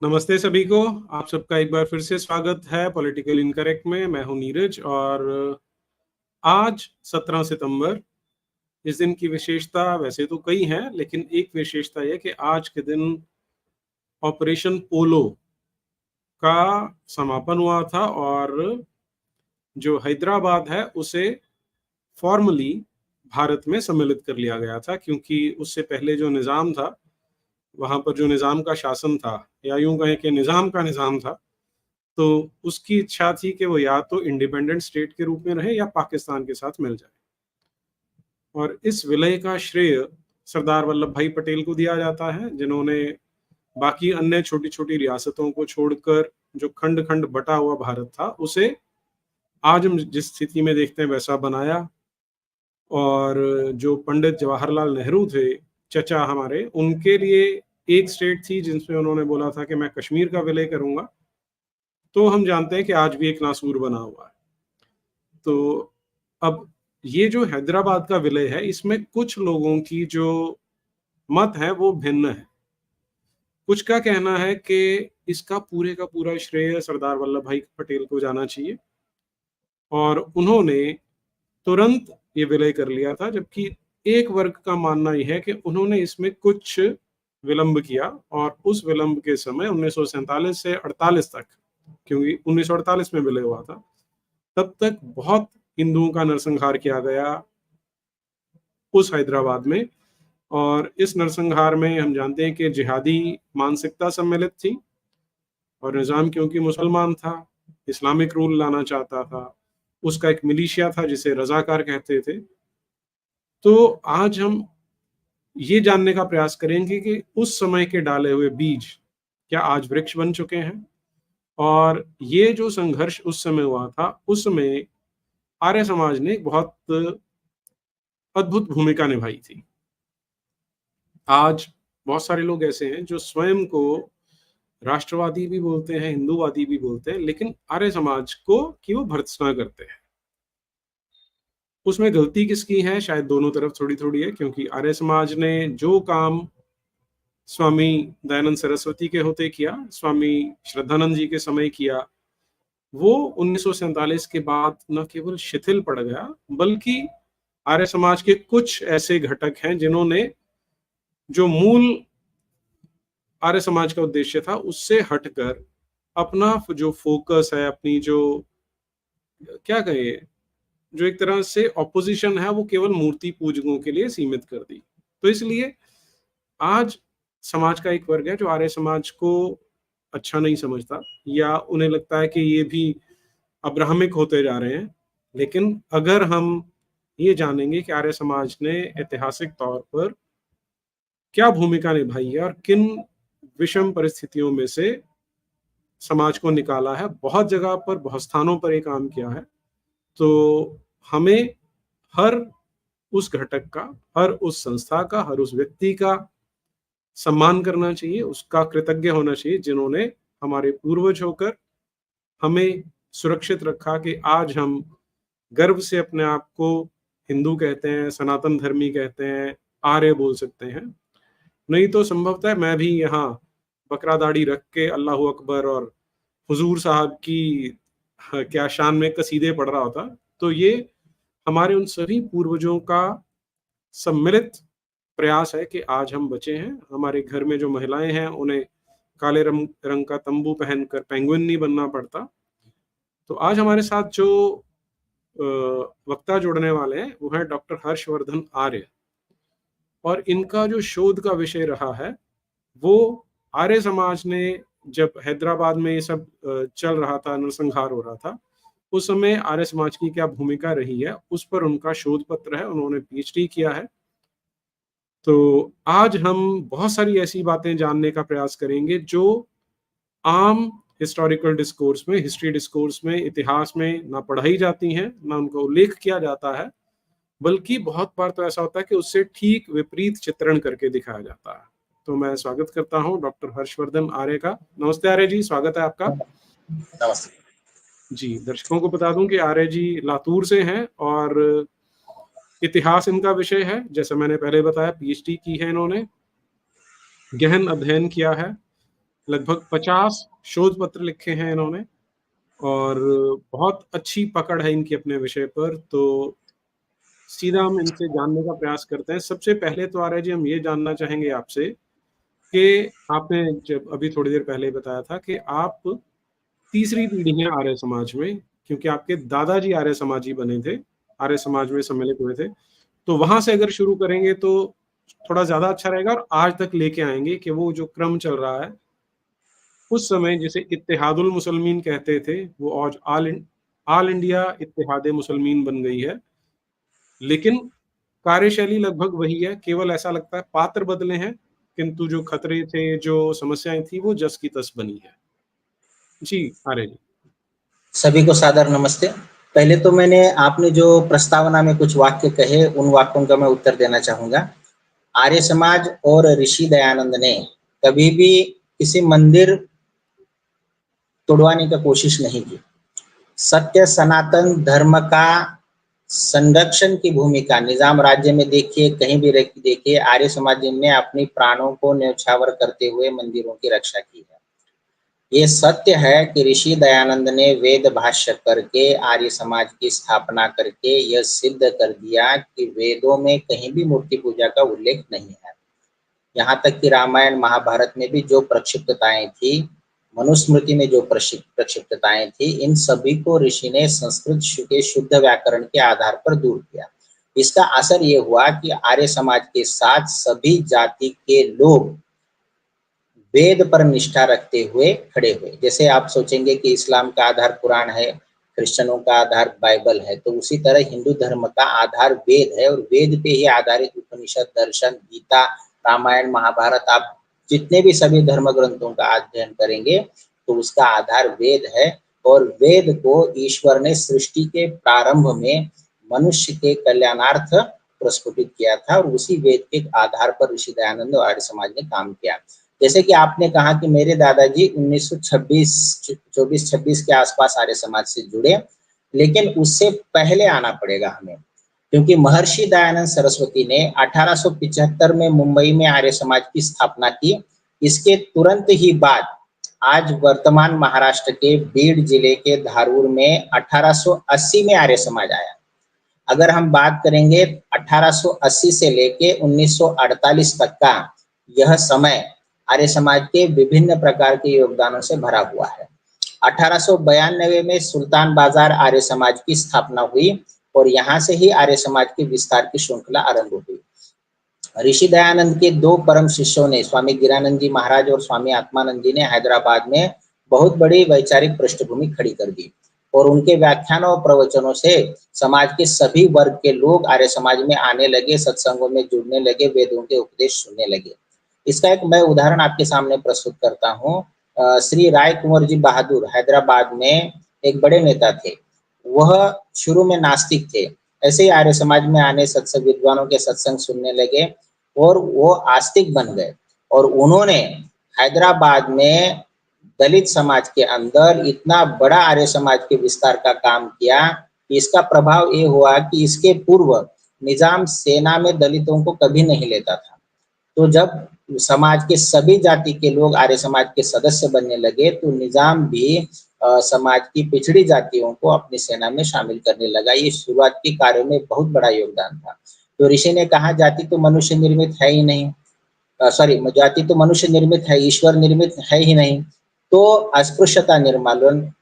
नमस्ते सभी को। आप सबका एक बार फिर से स्वागत है पॉलिटिकल इनकरेक्ट में। मैं हूं नीरज और आज 17 सितंबर, इस दिन की विशेषता वैसे तो कई हैं, लेकिन एक विशेषता यह कि आज के दिन ऑपरेशन पोलो का समापन हुआ था और जो हैदराबाद है उसे फॉर्मली भारत में सम्मिलित कर लिया गया था, क्योंकि उससे पहले जो निज़ाम था, वहां पर जो निज़ाम का शासन था, या यूं कहें कि निज़ाम का निज़ाम था, तो उसकी इच्छा थी कि वो या तो इंडिपेंडेंट स्टेट के रूप में रहे या पाकिस्तान के साथ मिल जाए। और इस विलय का श्रेय सरदार वल्लभ भाई पटेल को दिया जाता है, जिन्होंने बाकी अन्य छोटी छोटी रियासतों को छोड़कर जो खंड खंड बटा हुआ भारत था उसे आज हम जिस स्थिति में देखते हैं वैसा बनाया। और जो पंडित जवाहरलाल नेहरू थे, चचा हमारे, उनके लिए एक स्टेट थी जिसमें उन्होंने बोला था कि मैं कश्मीर का विलय करूंगा। तो हम जानते हैं कि आज भी एक नासूर बना हुआ है। तो अब ये जो हैदराबाद का विलय है, इसमें कुछ लोगों की जो मत है वो भिन्न है। कुछ का कहना है कि इसका पूरे का पूरा श्रेय सरदार वल्लभ भाई पटेल को जाना चाहिए और उन्होंने तुरंत ये विलय कर लिया था, जबकि एक वर्ग का मानना यह है कि उन्होंने इसमें कुछ विलंब किया और उस विलंब के समय 1947 से 48 तक, क्योंकि 1948 में विलय हुआ था, तब तक बहुत हिंदुओं का नरसंहार किया गया उस हैदराबाद में। और इस नरसंहार में हम जानते हैं कि जिहादी मानसिकता सम्मिलित थी और निज़ाम क्योंकि मुसलमान था, इस्लामिक रूल लाना चाहता था, उसका एक मिलिशिया था जिसे रजाकार कहते थे। तो आज हम ये जानने का प्रयास करेंगे कि उस समय के डाले हुए बीज क्या आज वृक्ष बन चुके हैं, और ये जो संघर्ष उस समय हुआ था उसमें आर्य समाज ने एक बहुत अद्भुत भूमिका निभाई थी। आज बहुत सारे लोग ऐसे हैं जो स्वयं को राष्ट्रवादी भी बोलते हैं, हिंदूवादी भी बोलते हैं, लेकिन आर्य समाज को की वो भर्त्सना करते हैं। उसमें गलती किसकी है? शायद दोनों तरफ थोड़ी थोड़ी है, क्योंकि आर्य समाज ने जो काम स्वामी दयानंद सरस्वती के होते किया, स्वामी श्रद्धानंद जी के समय किया, वो 1947 के बाद न केवल शिथिल पड़ गया, बल्कि आर्य समाज के कुछ ऐसे घटक हैं जिन्होंने जो मूल आर्य समाज का उद्देश्य था उससे हटकर अपना जो फोकस है, अपनी जो क्या कहे, जो एक तरह से ऑपोजिशन है, वो केवल मूर्ति पूजकों के लिए सीमित कर दी। तो इसलिए आज समाज का एक वर्ग है जो आर्य समाज को अच्छा नहीं समझता, या उन्हें लगता है कि ये भी अब्राहमिक होते जा रहे हैं। लेकिन अगर हम ये जानेंगे कि आर्य समाज ने ऐतिहासिक तौर पर क्या भूमिका निभाई है और किन विषम परिस्थितियों में से समाज को निकाला है, बहुत जगह पर, बहुत स्थानों पर ये काम किया है, तो हमें हर उस घटक का, हर उस संस्था का, हर उस व्यक्ति का सम्मान करना चाहिए, उसका कृतज्ञ होना चाहिए जिन्होंने हमारे पूर्वज होकर हमें सुरक्षित रखा कि आज हम गर्व से अपने आप को हिंदू कहते हैं, सनातन धर्मी कहते हैं, आर्य बोल सकते हैं। नहीं तो संभवतः मैं भी यहाँ बकरा दाढ़ी रख के अल्लाह अकबर और हुजूर साहब की क्या शान में कसीदे पढ़ रहा होता। तो ये हमारे उन सभी पूर्वजों का सम्मिलित प्रयास है कि आज हम बचे हैं। हमारे घर में जो महिलाएं हैं उन्हें काले रंग का तंबू पहनकर पेंगुइन नहीं बनना पड़ता। तो आज हमारे साथ जो वक्ता जुड़ने वाले हैं वो है डॉक्टर हर्षवर्धन आर्य, और इनका जो शोध का विषय रहा है वो आर्य समाज ने, जब हैदराबाद में ये सब चल रहा था, नरसंहार हो रहा था, उस समय आर्य समाज की क्या भूमिका रही है उस पर उनका शोध पत्र है, उन्होंने पीएचडी किया है। तो आज हम बहुत सारी ऐसी बातें जानने का प्रयास करेंगे जो आम हिस्टोरिकल डिस्कोर्स में, हिस्ट्री डिस्कोर्स में, इतिहास में ना पढ़ाई जाती हैं, ना उनका उल्लेख किया जाता है, बल्कि बहुत बार तो ऐसा होता है कि उससे ठीक विपरीत चित्रण करके दिखाया जाता है। तो मैं स्वागत करता हूं डॉक्टर हर्षवर्धन आर्य का। नमस्ते आर्य जी, स्वागत है आपका। नमस्ते जी, दर्शकों को बता दूं कि आर्य जी लातूर से हैं और इतिहास इनका विषय है। जैसा मैंने पहले बताया, पीएचडी की है इन्होंने, गहन अध्ययन किया है लगभग 50 शोध पत्र लिखे हैं इन्होंने और बहुत अच्छी पकड़ है इनकी अपने विषय पर। तो सीधा हम इनसे जानने का प्रयास करते हैं। सबसे पहले तो आर्य जी हम ये जानना चाहेंगे आपसे कि आपने जब अभी थोड़ी देर पहले बताया था कि आप तीसरी पीढ़ी हैं आर्य समाज में, क्योंकि आपके दादाजी आर्य समाजी बने थे, आर्य समाज में सम्मिलित हुए थे। तो वहाँ से अगर शुरू करेंगे तो थोड़ा ज़्यादा अच्छा रहेगा और आज तक लेके आएँगे कि वो जो क्रम चल रहा है, उस समय जिसे इत्तेहादुल मुसलमीन कहते थे, वो आज ऑल इंडिया इत्तेहादे मुसलमीन बन गई है। लेकिन कार्यशैली लगभग वही है, केवल ऐसा लगता है पात्र बदले हैं, किंतु जो खतरे थे, जो समस्याएँ थी, वो जस की तस बनी है। जी, आर्य जी। सभी को सादर नमस्ते। पहले तो आपने जो प्रस्तावना में कुछ वाक्य कहे, उन वाक्यों का मैं उत्तर देना चाहूँगा। आर्य समाज और ऋषि दयानंद ने कभी भी किसी मंदिर तोड़वाने की कोशिश नहीं की। सत्य सनातन धर्म का संरक्षण की भूमिका निजाम राज्य में देखिए, कहीं भी देखिए, आर्य समाज ने अपनी प्राणों को न्यौछावर करते हुए मंदिरों की रक्षा की है। ये सत्य है कि ऋषि दयानंद ने वेद भाष्य करके आर्य समाज की स्थापना करके यह सिद्ध कर दिया कि वेदों में कहीं भी मूर्ति पूजा का उल्लेख नहीं है। यहाँ तक कि रामायण महाभारत में भी जो प्रक्षिप्तताएं थी, मनुस्मृति में जो प्रक्षिप्तताएं थी, इन सभी को ऋषि ने संस्कृत के शुद्ध व्याकरण के आधार पर दूर किया। इसका असर ये हुआ कि आर्य समाज के साथ सभी जाति के लोग वेद पर निष्ठा रखते हुए खड़े हुए। जैसे आप सोचेंगे कि इस्लाम का आधार कुरान है, क्रिश्चियनों का आधार बाइबल है, तो उसी तरह हिंदू धर्म का आधार वेद है और वेद पे ही आधारित उपनिषद, दर्शन, गीता, रामायण, महाभारत, आप जितने भी सभी धर्म ग्रंथों का अध्ययन करेंगे तो उसका आधार वेद है। और वेद को ईश्वर ने सृष्टि के प्रारंभ में मनुष्य के कल्याणार्थ प्रस्फुटित किया था और उसी वेद के आधार पर ऋषि दयानंद और आर्य समाज ने काम किया। जैसे कि आपने कहा कि मेरे दादाजी 1924-26 के आसपास आर्य समाज से जुड़े, लेकिन उससे पहले आना पड़ेगा हमें, क्योंकि महर्षि दयानंद सरस्वती ने 1875 में मुंबई में आर्य समाज की स्थापना की। इसके तुरंत ही बाद आज वर्तमान महाराष्ट्र के बीड जिले के धारूर में 1880 में आर्य समाज आया। अगर हम बात करेंगे 1880 से लेके 1948 तक का यह समय आर्य समाज के विभिन्न प्रकार के योगदानों से भरा हुआ है। 1892 में सुल्तान बाजार आर्य समाज की स्थापना हुई और यहाँ से ही आर्य समाज के विस्तार की श्रृंखला आरंभ हुई। ऋषि दयानंद के दो परम शिष्यों ने, स्वामी गिरानंद जी महाराज और स्वामी आत्मानंद जी ने हैदराबाद में बहुत बड़ी वैचारिक पृष्ठभूमि खड़ी कर दी और उनके व्याख्यानों और प्रवचनों से समाज के सभी वर्ग के लोग आर्य समाज में आने लगे, सत्संगों में जुड़ने लगे, वेदों के उपदेश सुनने लगे। इसका एक मैं उदाहरण आपके सामने प्रस्तुत करता हूँ। श्री राय कुंवर जी बहादुर हैदराबाद में एक बड़े नेता थे। वह शुरू में नास्तिक थे, ऐसे ही आर्य समाज में आने, सत्संग विद्वानों के सत्संग सुनने लगे और वो आस्तिक बन गए। और उन्होंने हैदराबाद में दलित समाज के अंदर इतना बड़ा आर्य समाज के विस्तार का काम किया कि इसका प्रभाव ये हुआ कि इसके पूर्व निजाम सेना में दलितों को कभी नहीं लेता था। तो जब समाज के सभी जाति के लोग आर्य समाज के सदस्य बनने लगे तो निजाम भी समाज की पिछड़ी जातियों को अपनी सेना में शामिल करने लगा। ये शुरुआती कार्यों में बहुत बड़ा योगदान था। तो ऋषि ने कहा जाति तो मनुष्य निर्मित है ही नहीं, जाति तो मनुष्य निर्मित है, ईश्वर निर्मित है ही नहीं। तो अस्पृश्यता निर्मूलन,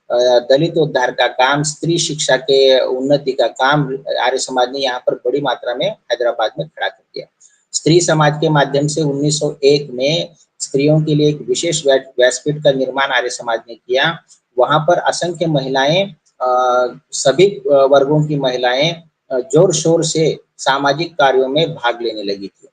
दलित उद्धार का काम, स्त्री शिक्षा के उन्नति का काम आर्य समाज ने यहाँ पर बड़ी मात्रा में हैदराबाद में खड़ा कर दिया। स्त्री समाज के माध्यम से 1901 में स्त्रियों के लिए एक विशेष व्यासपीठ का निर्माण आर्य समाज ने किया। वहां पर असंख्य महिलाएं, सभी वर्गों की महिलाएं जोर शोर से सामाजिक कार्यों में भाग लेने लगी थी।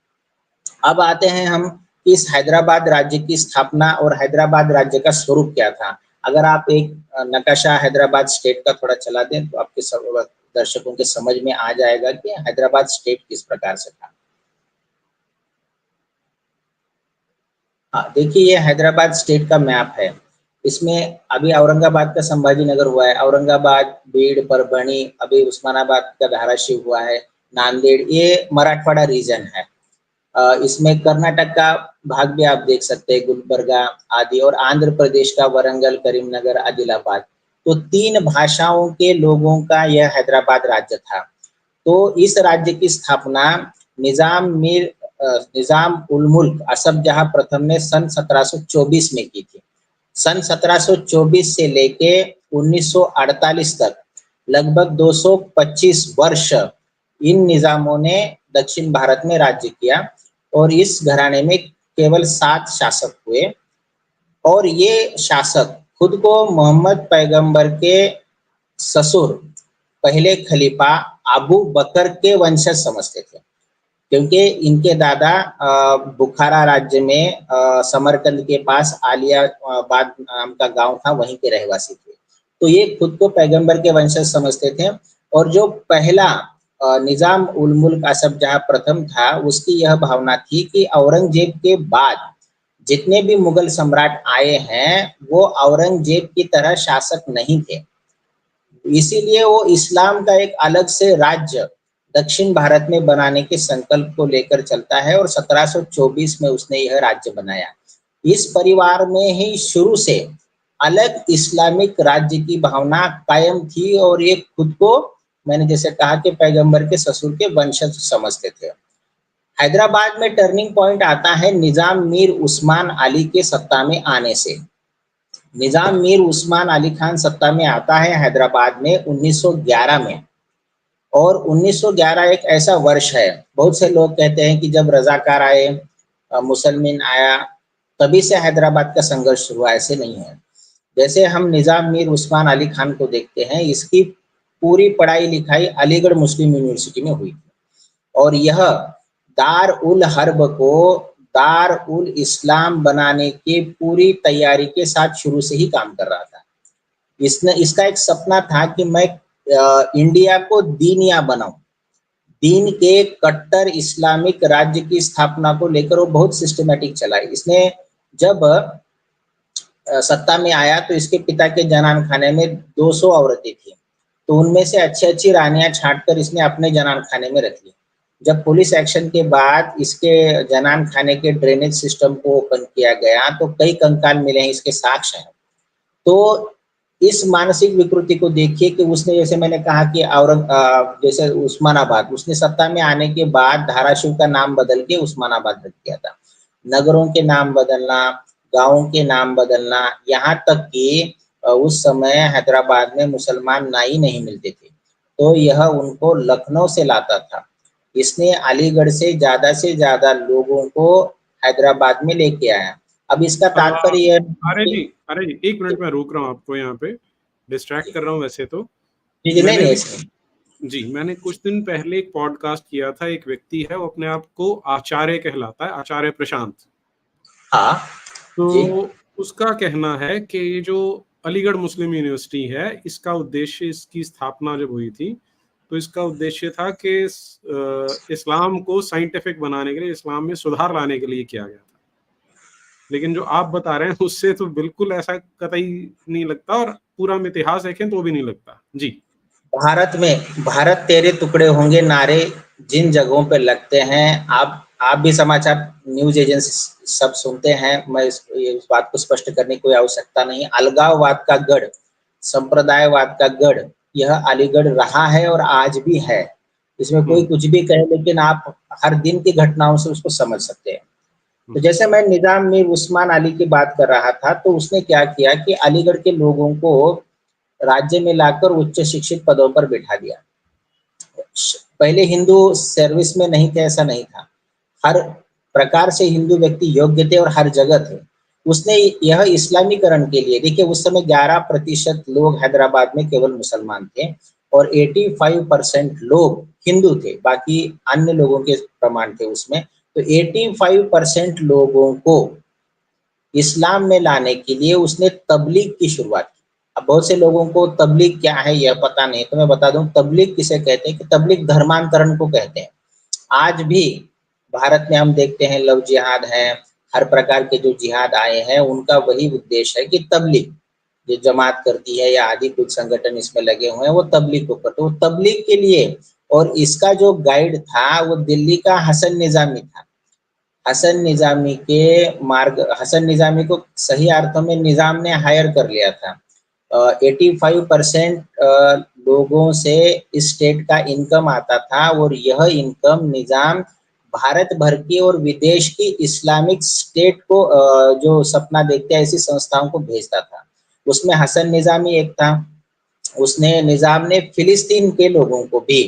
अब आते हैं हम इस हैदराबाद राज्य की स्थापना और हैदराबाद राज्य का स्वरूप क्या था। अगर आप एक नक्शा हैदराबाद स्टेट का थोड़ा चला दें तो आपके सब दर्शकों के समझ में आ जाएगा कि हैदराबाद स्टेट किस प्रकार से था। हाँ, देखिए ये हैदराबाद स्टेट का मैप है। इसमें अभी औरंगाबाद का संभाजी नगर हुआ है, औरंगाबाद, बीड़, परभणी, अभी उस्मानाबाद का धाराशिव हुआ है, नांदेड़, ये मराठवाड़ा रीजन है। इसमें कर्नाटक का भाग भी आप देख सकते हैं, गुलबर्गा आदि, और आंध्र प्रदेश का वरंगल, करीमनगर, आदिलाबाद। तो 3 भाषाओं के लोगों का यह हैदराबाद राज्य था। तो इस राज्य की स्थापना निजाम उल मुल्क असफ जहां प्रथम ने सन 1724 में की थी। सन 1724 से लेके 1948 तक लगभग 225 वर्ष इन निजामों ने दक्षिण भारत में राज्य किया, और इस घराने में केवल 7 शासक हुए, और ये शासक खुद को मोहम्मद पैगंबर के ससुर पहले खलीफा अबू बकर के वंशज समझते थे, क्योंकि इनके दादा बुखारा राज्य में समरकंद के पास आलियाबाद नाम का गांव था, वहीं के रहवासी थे। तो ये खुद को पैगंबर के वंशज समझते थे। और जो पहला निजाम उल मुल्क असफ जहां प्रथम था, उसकी यह भावना थी कि औरंगजेब के बाद जितने भी मुगल सम्राट आए हैं वो औरंगजेब की तरह शासक नहीं थे, इसीलिए वो इस्लाम का एक अलग से राज्य दक्षिण भारत में बनाने के संकल्प को लेकर चलता है, और 1724 में उसने यह राज्य बनाया। इस परिवार में ही शुरू से अलग इस्लामिक राज्य की भावना कायम थी, और ये खुद को, मैंने जैसे कहा कि पैगंबर के ससुर के वंशज समझते थे। हैदराबाद में टर्निंग पॉइंट आता है निजाम मीर उस्मान अली के सत्ता में आने से। निजाम मीर उस्मान अली खान सत्ता में आता है हैदराबाद में 1911 में, और 1911 एक ऐसा वर्ष है, बहुत से लोग कहते हैं कि जब रजाकार आए, मुसलमान आया, तभी से हैदराबाद का संघर्ष शुरू हुआ। ऐसे नहीं है। जैसे हम निजाम मीर उस्मान अली खान को देखते हैं, इसकी पूरी पढ़ाई लिखाई अलीगढ़ मुस्लिम यूनिवर्सिटी में हुई थी, और यह दार उल हर्ब को दार उल इस्लाम बनाने की पूरी तैयारी के साथ शुरू से ही काम कर रहा था। इसका एक सपना था कि मैं इंडिया को दीनिया बनाऊं, दीन के कट्टर इस्लामिक राज्य की स्थापना को लेकर वो बहुत सिस्टमेटिक चला। इसने जब सत्ता में आया तो इसके पिता के जनान खाने में 200 औरतें थी, तो उनमें से अच्छी अच्छी रानियां छांटकर इसने अपने जनान खाने में रख ली। जब पुलिस एक्शन के बाद इसके जनान खाने के ड्रेनेज सिस्टम को ओपन किया गया तो कई कंकाल मिले हैं, इसके साक्ष्य हैं। तो इस मानसिक विकृति को देखिए कि उसने, जैसे मैंने कहा कि जैसे उस्मानाबाद, उसने सत्ता में आने के बाद धाराशिव का नाम बदल के उस्मानाबाद रख दिया था। नगरों के नाम बदलना, गाँवों के नाम बदलना, यहाँ तक कि उस समय हैदराबाद में मुसलमान नाई नहीं मिलते थे, तो यह उनको लखनऊ से लाता था। इसने अलीगढ़ से ज्यादा लोगों को हैदराबाद में लेके आया। अब इसका तात्पर्य अरे जी 1 मिनट में रोक रहा हूँ आपको, यहाँ पे डिस्ट्रैक्ट कर रहा हूँ वैसे तो। मैंने कुछ दिन पहले एक पॉडकास्ट किया था, एक व्यक्ति है वो अपने आप को आचार्य कहलाता है, आचार्य प्रशांत। हाँ, तो उसका कहना है कि ये जो अलीगढ़ मुस्लिम यूनिवर्सिटी है, इसका उद्देश्य, इसकी स्थापना जब हुई थी तो इसका उद्देश्य था कि इस्लाम को साइंटिफिक बनाने के लिए, इस्लाम में सुधार लाने के लिए किया गया था। लेकिन जो आप बता रहे हैं उससे तो बिल्कुल ऐसा कतई नहीं लगता, और पूरा इतिहास देखें तो भी नहीं लगता। जी। भारत तेरे टुकड़े होंगे नारे जिन जगहों पे लगते हैं, आप भी समाचार न्यूज एजेंसी सब सुनते हैं, मैं इस बात को स्पष्ट करने की कोई आवश्यकता नहीं। अलगाववाद का गढ़, संप्रदायवाद का गढ़ यह अलीगढ़ रहा है और आज भी है। इसमें कोई कुछ भी कहे, लेकिन आप हर दिन की घटनाओं से उसको समझ सकते हैं। तो जैसे मैं निजाम मीर उस्मान अली की बात कर रहा था, तो उसने क्या किया कि अलीगढ़ के लोगों को राज्य में लाकर उच्च शिक्षित पदों पर बिठा दिया। पहले हिंदू सर्विस में नहीं थे, ऐसा नहीं था। हर प्रकार से हिंदू व्यक्ति योग्य थे और हर जगह थे। उसने यह इस्लामीकरण के लिए, देखिए उस समय 11% लोग हैदराबाद में केवल मुसलमान थे और 85% लोग हिंदू थे, बाकी अन्य लोगों के प्रमाण थे उसमें। तो 85% लोगों को इस्लाम में लाने के लिए उसने तबलीग की शुरुआत की। अब बहुत से लोगों को तबलीग क्या है यह पता नहीं, तो मैं बता दूं तबलीग किसे कहते हैं। कि तबलीग धर्मांतरण को कहते हैं। आज भी भारत में हम देखते हैं लव जिहाद है, हर प्रकार के जो जिहाद आए हैं उनका वही उद्देश्य है कि तबलीग जो जमात करती है या आदि कुछ संगठन इसमें लगे हुए हैं वो तबलीग को करते हैं। वो तबलीग के लिए, और इसका जो गाइड था वो दिल्ली का हसन निजामी था। हसन निजामी को सही अर्थों में निजाम ने हायर कर लिया था। 85% लोगों से इस स्टेट का इनकम आता था और यह इनकम निजाम भारत भर की और विदेश की इस्लामिक स्टेट को जो सपना देखते हैं ऐसी संस्थाओं को भेजता था। उसमें हसन निजामी एक था। निजाम ने फिलिस्तीन के लोगों को भी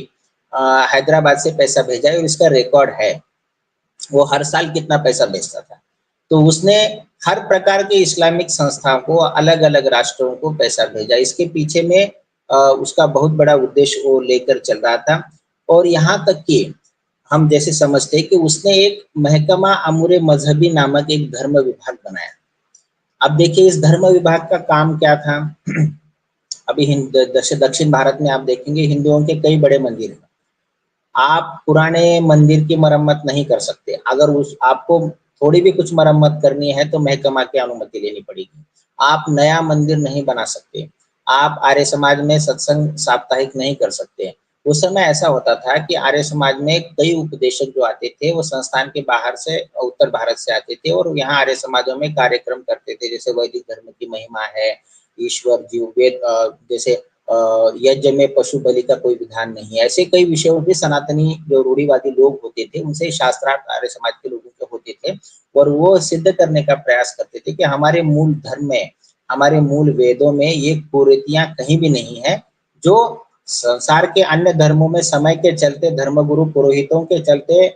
हैदराबाद से पैसा भेजा और इसका रिकॉर्ड है। वो हर साल कितना पैसा भेजता था। तो उसने हर प्रकार के इस्लामिक संस्थाओं को, अलग अलग राष्ट्रों को पैसा भेजा। इसके पीछे में उसका बहुत बड़ा उद्देश्य वो लेकर चल रहा था। और यहाँ तक कि हम जैसे समझते हैं कि उसने एक महकमा अमूर मजहबी नामक एक धर्म विभाग बनाया। अब देखिए इस धर्म विभाग का काम क्या था। अभी दक्षिण भारत में आप देखेंगे हिंदुओं के कई बड़े मंदिर हैं। आप पुराने मंदिर की मरम्मत नहीं कर सकते। अगर आपको थोड़ी भी कुछ मरम्मत करनी है तो महकमा की अनुमति लेनी पड़ेगी। आप नया मंदिर नहीं बना सकते। आप आर्य समाज में सत्संग साप्ताहिक नहीं कर सकते। उस समय ऐसा होता था कि आर्य समाज में कई उपदेशक जो आते थे वो संस्थान के बाहर से, उत्तर भारत से आते थे और यहाँ आर्य समाजों में कार्यक्रम करते थे। जैसे वैदिक धर्म की महिमा है, ईश्वर जीव वेद, जैसे यज्ञ में पशु बलि का कोई विधान नहीं है। ऐसे कई विषयों पे सनातनी जो रूढ़िवादी लोग होते थे उनसे शास्त्रार्थ आर्य समाज के लोगों के होते थे और वो सिद्ध करने का प्रयास करते थे कि हमारे मूल धर्म में, हमारे मूल वेदों में ये कुरीतियां कहीं भी नहीं है जो संसार के अन्य धर्मों में समय के चलते धर्मगुरु पुरोहितों के चलते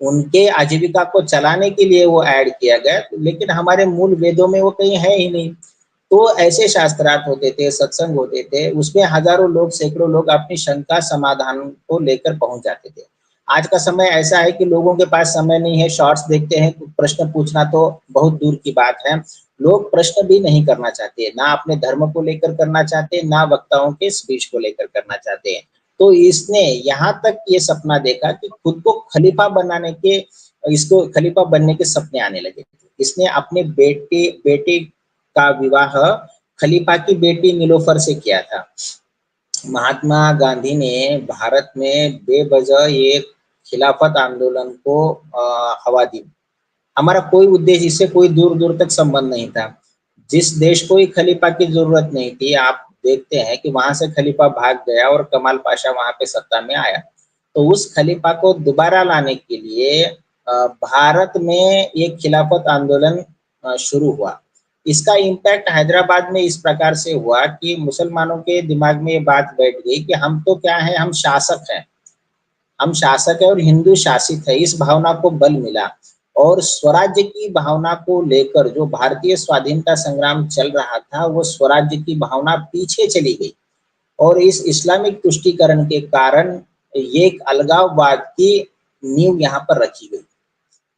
उनके आजीविका को चलाने के लिए वो ऐड किया गया, लेकिन हमारे मूल वेदों में वो कहीं है ही नहीं। तो ऐसे शास्त्रार्थ होते थे, सत्संग होते थे, उसमें हजारों लोग, सैकड़ों लोग अपनी शंका समाधान को लेकर पहुंच जाते थे। आज का समय ऐसा है कि लोगों के पास समय नहीं है, शॉर्ट्स देखते हैं, प्रश्न पूछना तो बहुत दूर की बात है। लोग प्रश्न भी नहीं करना चाहते, ना अपने धर्म को लेकर करना चाहते, ना वक्ताओं के स्पीच को लेकर करना चाहते हैं। तो इसने यहाँ तक ये सपना देखा कि खुद को खलीफा बनाने के, इसको खलीफा बनने के सपने आने लगे। इसने अपने बेटे का विवाह खलीफा की बेटी नीलोफर से किया था। महात्मा गांधी ने भारत में बेवजह एक खिलाफत आंदोलन को हवा दी। हमारा कोई उद्देश्य, इससे कोई दूर दूर तक संबंध नहीं था। जिस देश को ही खलीफा की जरूरत नहीं थी, आप देखते हैं कि वहां से खलीफा भाग गया और कमाल पाशा वहां पे सत्ता में आया। तो उस खलीफा को दोबारा लाने के लिए भारत में एक खिलाफत आंदोलन शुरू हुआ। इसका इम्पैक्ट हैदराबाद में इस प्रकार से हुआ कि मुसलमानों के दिमाग में ये बात बैठ गई कि हम तो क्या है, हम शासक हैं, हम शासक है और हिंदू शासित है। इस भावना को बल मिला और स्वराज्य की भावना को लेकर जो भारतीय स्वाधीनता संग्राम चल रहा था वो स्वराज्य की भावना पीछे चली गई और इस इस्लामिक तुष्टीकरण के कारण ये एक अलगाववाद की नींव यहाँ पर रखी गई।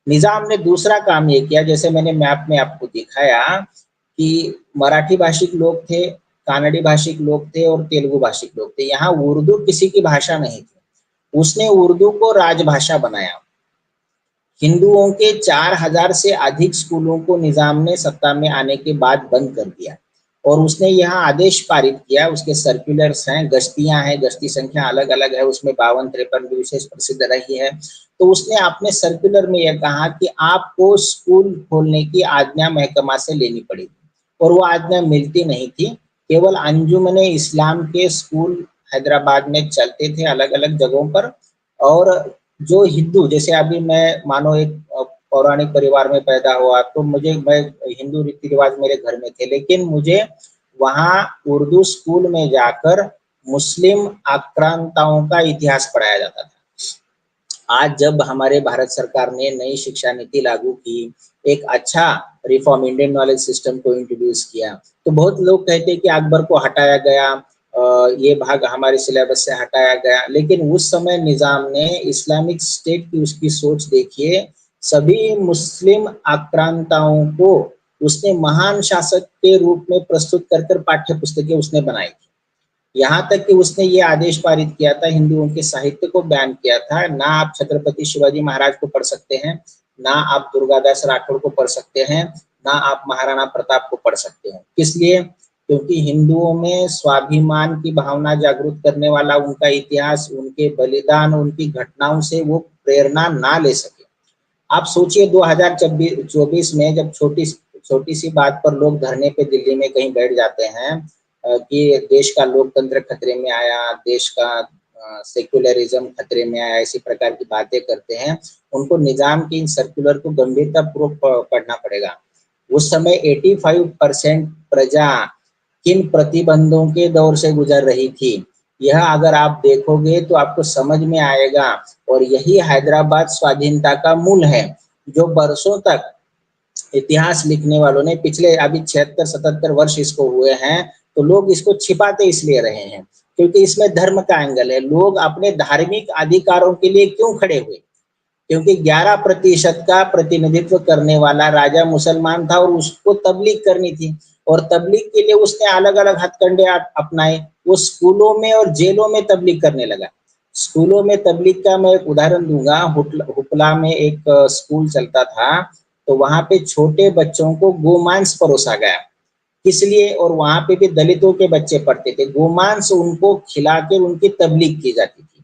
निजाम ने दूसरा काम ये किया, जैसे मैंने मैप में आपको दिखाया कि मराठी भाषिक लोग थे, कानड़ी भाषिक लोग थे और तेलुगु भाषिक लोग थे। यहाँ उर्दू किसी की भाषा नहीं थी। उसने उर्दू को राजभाषा बनाया। हिंदुओं के 4000 से अधिक स्कूलों को निजाम ने सत्ता में आने के बाद बंद कर दिया और उसने यहाँ आदेश पारित किया। उसके सर्कुलर्स हैं, गश्तियां हैं, गश्ती संख्या अलग अलग है, उसमें 52-53 भी विशेष प्रसिद्ध रही है। तो उसने अपने सर्कुलर में यह कहा कि आपको स्कूल खोलने की आज्ञा महकमा से लेनी पड़ेगी और वो आज्ञा मिलती नहीं थी। केवल अंजुमने इस्लाम के स्कूल हैदराबाद में चलते थे अलग अलग जगहों पर। और जो हिंदू, जैसे अभी मैं मानो एक पौराणिक परिवार में पैदा हुआ तो मैं हिंदू रीति रिवाज मेरे घर में थे, लेकिन मुझे वहाँ उर्दू स्कूल में जाकर मुस्लिम आक्रांताओं का इतिहास पढ़ाया जाता था। आज जब हमारे भारत सरकार ने नई शिक्षा नीति लागू की, एक अच्छा रिफॉर्म इंडियन नॉलेज सिस्टम को इंट्रोड्यूस किया, तो बहुत लोग कहते हैं कि अकबर को हटाया गया, ये भाग हमारे सिलेबस से हटाया गया। लेकिन उस समय निजाम ने इस्लामिक स्टेट की उसकी सोच देखिए, सभी मुस्लिम आक्रांताओं को उसने महान शासक के रूप में प्रस्तुत कर पाठ्य पुस्तकें उसने बनाई थी। यहाँ तक कि उसने ये आदेश पारित किया था, हिंदुओं के साहित्य को बैन किया था। ना आप छत्रपति शिवाजी महाराज को पढ़ सकते हैं, ना आप दुर्गादास राठौड़ को पढ़ सकते हैं, ना आप महाराणा प्रताप को पढ़ सकते हैं। किस लिए? क्योंकि हिंदुओं में स्वाभिमान की भावना जागृत करने वाला उनका इतिहास, उनके बलिदान, उनकी घटनाओं से वो प्रेरणा ना ले सके। आप सोचिए 2024 में जब छोटी सी बात पर लोग धरने पे दिल्ली में कहीं बैठ जाते हैं कि देश का लोकतंत्र खतरे में आया, देश का सेक्युलरिज्म खतरे में आया, इसी प्रकार की बातें करते हैं, उनको निजाम की इन सर्कुलर को गंभीरता पूर्वक पढ़ना पड़ेगा। उस समय 85% प्रजा किन प्रतिबंधों के दौर से गुजर रही थी, यह अगर आप देखोगे तो आपको समझ में आएगा। और यही हैदराबाद स्वाधीनता का मूल है, जो बरसों तक इतिहास लिखने वालों ने पिछले अभी 76-77 वर्ष इसको हुए हैं, तो लोग इसको छिपाते इसलिए रहे हैं क्योंकि इसमें धर्म का एंगल है। लोग अपने धार्मिक अधिकारों के लिए क्यों खड़े हुए? क्योंकि 11% का प्रतिनिधित्व करने वाला राजा मुसलमान था और उसको तबलीग करनी थी, और तबलीग के लिए उसने अलग अलग हथकंडे अपनाए। वो स्कूलों में और जेलों में तबलीग करने लगा। स्कूलों में तबलीग का मैं एक उदाहरण दूंगा। हुपला में एक स्कूल चलता था, तो वहां पे छोटे बच्चों को गोमांस परोसा गया। किस लिए? और वहां पे भी दलितों के बच्चे पढ़ते थे। गोमांस उनको खिलाकर उनकी तबलीग की जाती थी।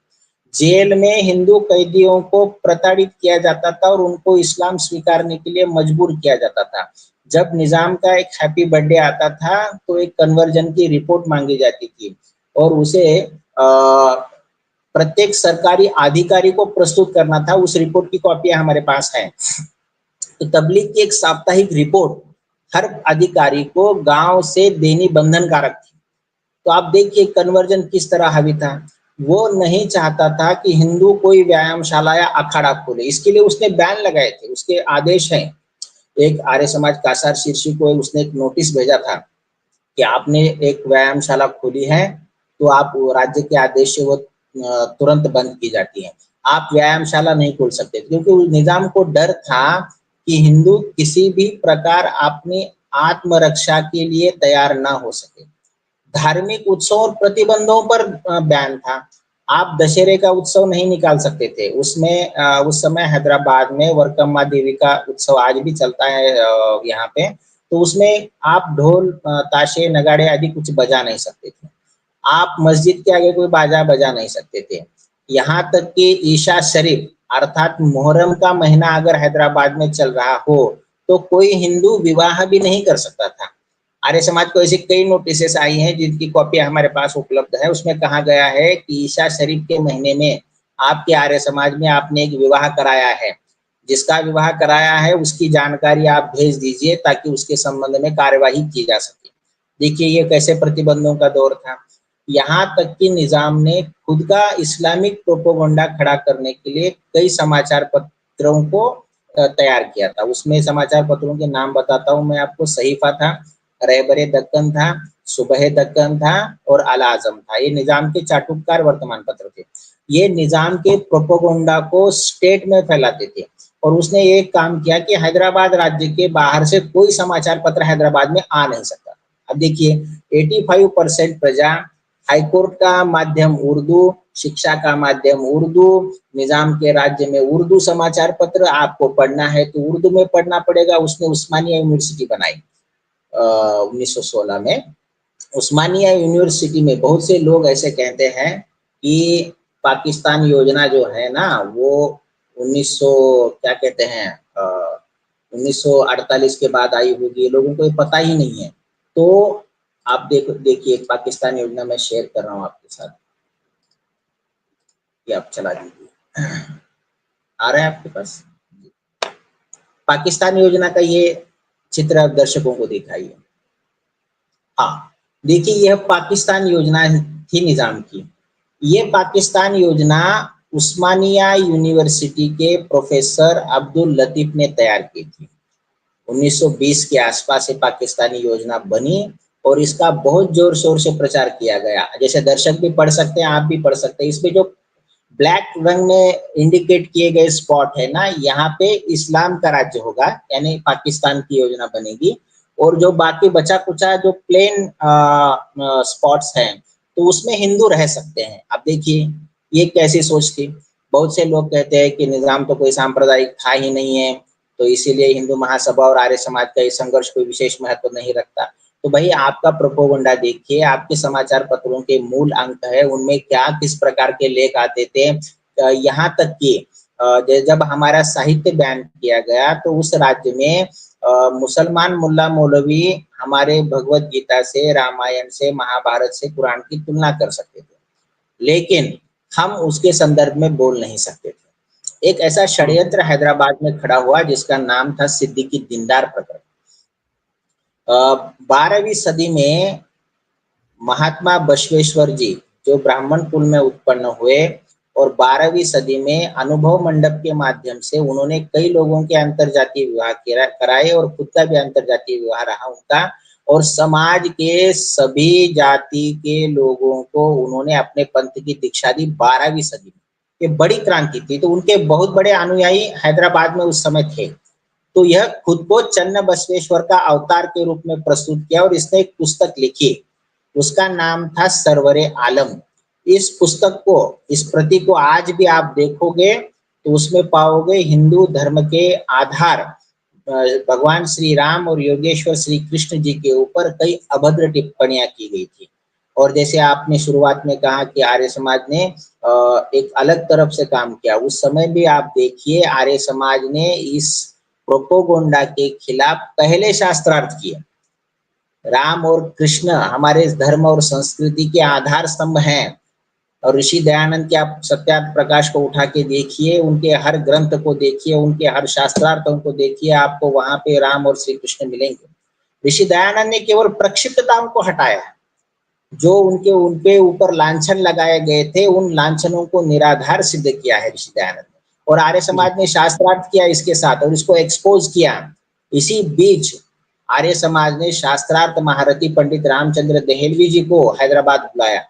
जेल में हिंदू कैदियों को प्रताड़ित किया जाता था और उनको इस्लाम स्वीकारने के लिए मजबूर किया जाता था। जब निजाम का एक हैप्पी बर्थडे आता था तो एक कन्वर्जन की रिपोर्ट मांगी जाती थी और उसे प्रत्येक सरकारी अधिकारी को प्रस्तुत करना था। उस रिपोर्ट की कॉपियां हमारे पास है। तो तबलीग की एक साप्ताहिक रिपोर्ट हर अधिकारी को गांव से देनी बंधनकारक थी। तो आप देखिए कन्वर्जन किस तरह हावी था। वो नहीं चाहता था कि हिंदू कोई व्यायामशाला या अखाड़ा खोले, इसके लिए उसने बैन लगाए थे, उसके आदेश हैं। एक आर्य समाज कासार शीर्षी को उसने एक नोटिस भेजा था कि आपने एक व्यायामशाला खोली है तो आप राज्य के आदेश से वो तुरंत बंद की जाती है। आप व्यायामशाला नहीं खोल सकते क्योंकि उस निजाम को डर था कि हिंदू किसी भी प्रकार अपनी आत्मरक्षा के लिए तैयार ना हो सके। धार्मिक उत्सव और प्रतिबंधों पर बैन था। आप दशहरे का उत्सव नहीं निकाल सकते थे उसमें। उस समय हैदराबाद में वरकम्मा देवी का उत्सव आज भी चलता है यहाँ पे, तो उसमें आप ढोल ताशे नगाड़े आदि कुछ बजा नहीं सकते थे। आप मस्जिद के आगे कोई बाजा बजा नहीं सकते थे। यहाँ तक कि ईशा शरीफ अर्थात मुहर्रम का महीना अगर हैदराबाद में चल रहा हो तो कोई हिंदू विवाह भी नहीं कर सकता था। आर्य समाज को ऐसी कई नोटिसेस आई हैं जिनकी कॉपी हमारे पास उपलब्ध है। उसमें कहा गया है कि ईशा शरीफ के महीने में आपके आर्य समाज में आपने एक विवाह कराया है, जिसका विवाह कराया है उसकी जानकारी आप भेज दीजिए ताकि उसके संबंध में कार्यवाही की जा सके। देखिए ये कैसे प्रतिबंधों का दौर था। यहाँ तक कि निजाम ने खुद का इस्लामिक प्रोपोगंडा खड़ा करने के लिए कई समाचार पत्रों को तैयार किया था। उसमें समाचार पत्रों के नाम बताता हूँ मैं आपको। सहीफा था, रहबरे दक्कन था, सुबह दक्कन था और अल आजम था। ये निजाम के चाटुकार वर्तमान पत्र थे। ये निजाम के प्रोपोगंडा को स्टेट में फैलाते थे। और उसने एक काम किया कि हैदराबाद राज्य के बाहर से कोई समाचार पत्र हैदराबाद में आ नहीं सकता। अब देखिए 85% प्रजा, हाईकोर्ट का माध्यम उर्दू, शिक्षा का माध्यम उर्दू, निजाम के राज्य में उर्दू समाचार पत्र, आपको पढ़ना है तो उर्दू में पढ़ना पड़ेगा। उसने उस्मानिया यूनिवर्सिटी बनाई 1916 में। उस्मानिया यूनिवर्सिटी में बहुत से लोग ऐसे कहते हैं कि पाकिस्तान योजना जो है ना वो 1900 क्या कहते हैं 1948 के बाद आई होगी, लोगों को ये पता ही नहीं है। तो आप देखिए पाकिस्तान योजना मैं शेयर कर रहा हूँ आपके साथ, ये आप चला दीजिए। आ रहा है आपके पास? पाकिस्तान योजना का ये चित्र आप दर्शकों को दिखाइए। हाँ देखिए यह पाकिस्तान योजना थी निजाम की। ये पाकिस्तान योजना उस्मानिया यूनिवर्सिटी के प्रोफेसर अब्दुल लतीफ ने तैयार की थी। 1920 के आसपास ये पाकिस्तानी योजना बनी और इसका बहुत जोर शोर से प्रचार किया गया। जैसे दर्शक भी पढ़ सकते हैं, आप भी पढ़ सकते हैं। इसमें जो ब्लैक रंग में इंडिकेट किए गए स्पॉट है ना, यहाँ पे इस्लाम का राज्य होगा, यानी पाकिस्तान की योजना बनेगी। और जो बाकी बचा कुचा जो प्लेन स्पॉट्स हैं तो उसमें हिंदू रह सकते हैं। अब देखिए ये कैसी सोच थी। बहुत से लोग कहते हैं कि निजाम तो कोई सांप्रदायिक था ही नहीं है, तो इसीलिए हिंदू महासभा और आर्य समाज का ये संघर्ष कोई विशेष महत्व नहीं रखता। तो भाई आपका प्रोपोगंडा देखिए, आपके समाचार पत्रों के मूल अंक है उनमें क्या किस प्रकार के लेख आते थे। यहाँ तक कि जब हमारा साहित्य बैन किया गया तो उस राज्य में मुसलमान मुल्ला मौलवी हमारे भगवत गीता से, रामायण से, महाभारत से, कुरान की तुलना कर सकते थे, लेकिन हम उसके संदर्भ में बोल नहीं सकते थे। एक ऐसा षड्यंत्र हैदराबाद में खड़ा हुआ जिसका नाम था सिद्दीकी दीनदार प्रकरण। 12वीं सदी में महात्मा बसवेश्वर जी जो ब्राह्मण कुल में उत्पन्न हुए और 12वीं सदी में अनुभव मंडप के माध्यम से उन्होंने कई लोगों के अंतरजातीय विवाह कराए और खुद का भी अंतरजातीय विवाह रहा उनका, और समाज के सभी जाति के लोगों को उन्होंने अपने पंथ की दीक्षा दी 12वीं सदी में। ये बड़ी क्रांति थी। तो उनके बहुत बड़े अनुयायी हैदराबाद में उस समय थे। तो यह खुद को चन्न बसवेश्वर का अवतार के रूप में प्रस्तुत किया और इसने एक पुस्तक लिखी, उसका नाम था सरवरे आलम। इस पुस्तक को, इस प्रति को आज भी आप देखोगे तो उसमें पाओगे हिंदू धर्म के आधार भगवान श्री राम और योगेश्वर श्री कृष्ण जी के ऊपर कई अभद्र टिप्पणियां की गई थी। और जैसे आपने शुरुआत में कहा कि आर्य समाज ने एक अलग तरफ से काम किया, उस समय भी आप देखिए आर्य समाज ने इस प्रोपोगंडा के खिलाफ पहले शास्त्रार्थ किए। राम और कृष्ण हमारे धर्म और संस्कृति के आधार स्तंभ हैं, और ऋषि दयानंद के आप सत्यार्थ प्रकाश को उठा के देखिए, उनके हर ग्रंथ को देखिए, उनके हर शास्त्रार्थों को देखिए, आपको वहां पे राम और श्री कृष्ण मिलेंगे। ऋषि दयानंद ने केवल प्रक्षिप्तताओं को हटाया, जो उनके ऊपर लांछन लगाए गए थे उन लांछनों को निराधार सिद्ध किया है ऋषि दयानंद ने, और आर्य समाज ने शास्त्रार्थ किया इसके साथ और इसको एक्सपोज किया। इसी बीच आर्य समाज ने शास्त्रार्थ महारथी पंडित रामचंद्र देहलवी जी को हैदराबाद बुलाया।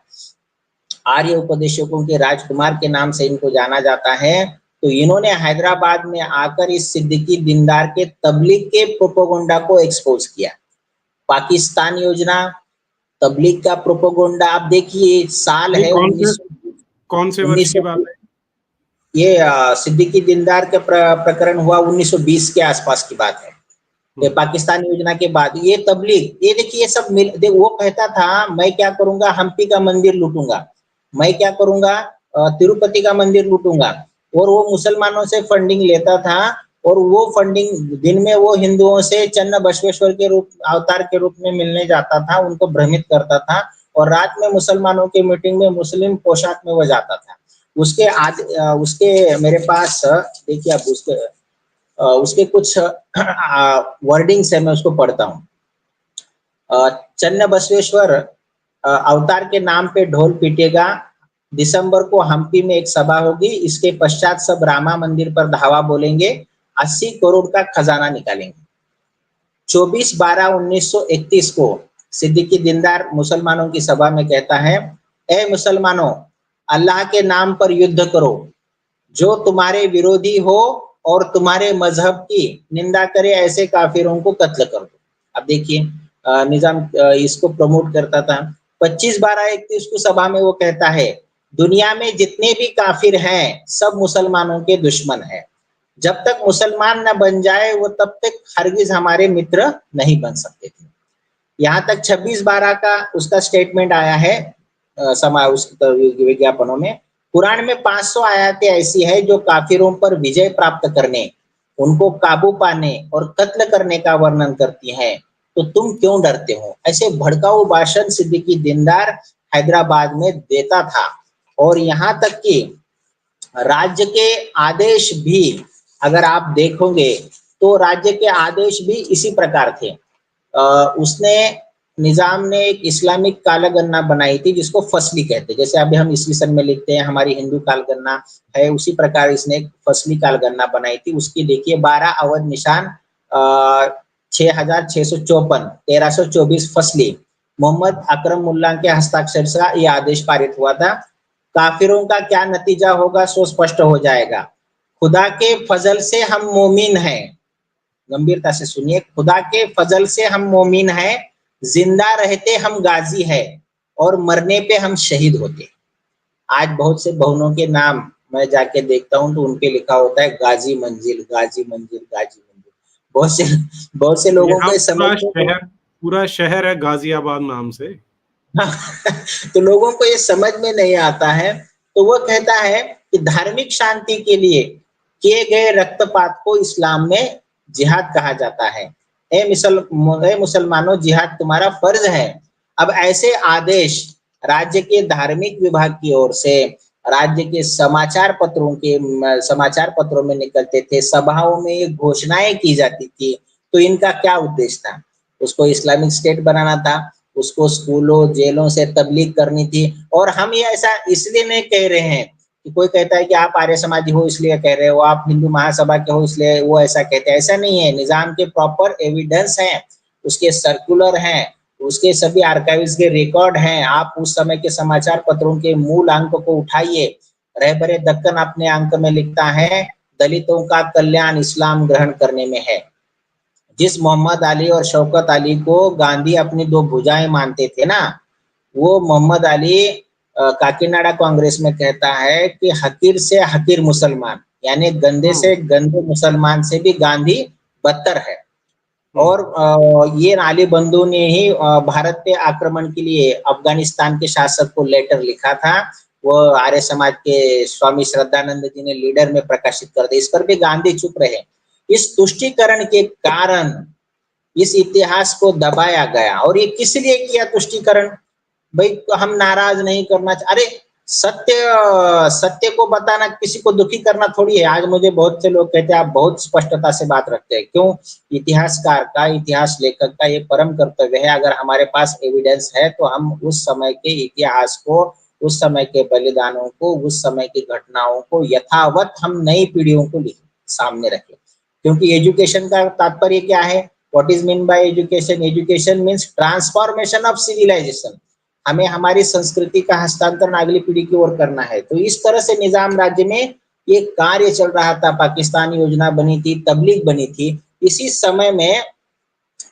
आर्य उपदेशकों के राजकुमार के नाम से इनको जाना जाता है। तो इन्होंने हैदराबाद में आकर इस सिद्दीकी दीनदार के तबलीग के प्रोपोगंडा को एक्सपोज किया। पाकिस्तान योजना, तबलीग का प्रोपोगंडा, आप देखिए साल है कौन से वर्ष की बात है? ये सिद्दीकी दीनदार का प्रकरण हुआ 1920 के आसपास की बात है। ये पाकिस्तान योजना के बाद ये तबलीग, ये देखिए सब वो कहता था मैं क्या करूंगा, हम्पी का मंदिर लूटूंगा, मैं क्या करूंगा, तिरुपति का मंदिर लूटूंगा, और वो मुसलमानों से फंडिंग लेता था, और वो फंडिंग दिन में वो हिंदुओं से चन्न बसवेश्वर के रूप अवतार के रूप में मिलने जाता था, उनको भ्रमित करता था, और रात में मुसलमानों के मीटिंग में मुस्लिम पोशाक में वो जाता था। उसके मेरे पास देखिए आप उसके कुछ वर्डिंग्स है, मैं उसको पढ़ता हूँ। चन्न बसवेश्वर अवतार के नाम पे ढोल पीटेगा, दिसंबर को हम्पी में एक सभा होगी, इसके पश्चात सब रामा मंदिर पर धावा बोलेंगे, 80 करोड़ का खजाना निकालेंगे। 24/12/1931 को सिद्दीकी दीनदार मुसलमानों की सभा में कहता है, ए मुसलमानों, अल्लाह के नाम पर युद्ध करो, जो तुम्हारे विरोधी हो और तुम्हारे मजहब की निंदा करे ऐसे काफिरों को कत्ल कर दो। अब देखिए निजाम इसको प्रमोट करता था। 25/12/31 को सभा में वो कहता है, दुनिया में जितने भी काफिर हैं सब मुसलमानों के दुश्मन हैं, जब तक मुसलमान न बन जाए वो तब तक हरगिज हमारे मित्र नहीं बन सकते थे। यहाँ तक 26/12 का उसका स्टेटमेंट आया है विज्ञापनों में। कुरान में 500 आयतें ऐसी है जो काफिरों पर विजय प्राप्त करने, उनको काबू पाने और कत्ल करने का वर्णन करती हैं, तो तुम क्यों डरते हो। ऐसे भड़काऊ भाषण सिद्दीकी दीनदार हैदराबाद में देता था। और यहाँ तक कि राज्य के आदेश भी अगर आप देखोगे तो राज्य के आदेश भी इसी प्रकार थे। उसने निजाम ने एक इस्लामिक कालगन्ना बनाई थी जिसको फसली कहते हैं, जैसे अभी हम ईस्वी सन में लिखते हैं हमारी हिंदू कालगन्ना है, उसी प्रकार इसने एक फसली कालगन्ना बनाई थी। उसकी देखिए 12 अवध निशान 6654 1324 फसली मोहम्मद अकरम मुल्ला के हस्ताक्षर से यह आदेश पारित हुआ था। काफिरों का क्या नतीजा होगा सो स्पष्ट हो जाएगा। खुदा के फजल से हम मोमिन हैं, गंभीरता से सुनिए, खुदा के फजल से हम मोमिन हैं, जिंदा रहते हम गाजी है और मरने पे हम शहीद होते। आज बहुत से भवनों के नाम मैं जाके देखता हूँ तो उनपे लिखा होता है गाजी मंजिल, गाजी मंजिल, गाजी मंजिल। बहुत से लोगों को समझ पूरा शहर है गाजियाबाद नाम से। तो लोगों को ये समझ में नहीं आता है। तो वो कहता है कि धार्मिक शांति के लिए किए गए रक्तपात को इस्लाम में जिहाद कहा जाता है। ए मुसलमानों, जिहाद तुम्हारा फर्ज है। अब ऐसे आदेश राज्य के धार्मिक विभाग की ओर से राज्य के समाचार पत्रों में निकलते थे, सभाओं में ये घोषणाएं की जाती थी। तो इनका क्या उद्देश्य था? उसको इस्लामिक स्टेट बनाना था, उसको स्कूलों जेलों से तबलीग करनी थी। और हम ये ऐसा इसलिए नहीं कह रहे हैं कि कोई कहता है कि आप आर्य समाजी हो इसलिए कह रहे हो, आप हिंदू महासभा के हो इसलिए वो ऐसा कहते हैं, ऐसा नहीं है। निजाम के प्रॉपर एविडेंस हैं, उसके सर्कुलर हैं, उसके सभी आर्काइव्स के रिकॉर्ड हैं। आप उस समय के समाचार पत्रों के मूल अंक को उठाइए। रहबरे दक्कन अपने अंक में लिखता है, दलितों का कल्याण इस्लाम ग्रहण करने में है। जिस मोहम्मद अली और शौकत अली को गांधी अपनी दो भुजाएं मानते थे ना, वो मोहम्मद अली काकीनाडा कांग्रेस में कहता है कि हकीर से हकीर मुसलमान, यानी गंदे से गंदे मुसलमान से भी गांधी बदतर है। और ये अली बंधु ने ही भारत पे आक्रमण के लिए अफगानिस्तान के शासक को लेटर लिखा था। वो आर्य समाज के स्वामी श्रद्धानंद जी ने लीडर में प्रकाशित कर दिया। इस पर भी गांधी चुप रहे। इस तुष्टीकरण के कारण इस इतिहास को दबाया गया। और ये किस लिए किया तुष्टीकरण? भाई हम नाराज नहीं करना, अरे सत्य को बताना किसी को दुखी करना थोड़ी है। आज मुझे बहुत से लोग कहते हैं आप बहुत स्पष्टता से बात रखते हैं। क्यों? इतिहासकार का, इतिहास लेखक का ये परम कर्तव्य है। अगर हमारे पास एविडेंस है तो हम उस समय के इतिहास को, उस समय के बलिदानों को, उस समय की घटनाओं को यथावत हम नई पीढ़ियों को सामने रखें। क्योंकि एजुकेशन का तात्पर्य क्या है? What is mean by education? Education means transformation of civilization. हमें हमारी संस्कृति का हस्तांतरण अगली पीढ़ी की ओर करना है। तो इस तरह से निजाम राज्य में ये कार्य चल रहा था। पाकिस्तान योजना बनी थी, तबलीग बनी थी। इसी समय में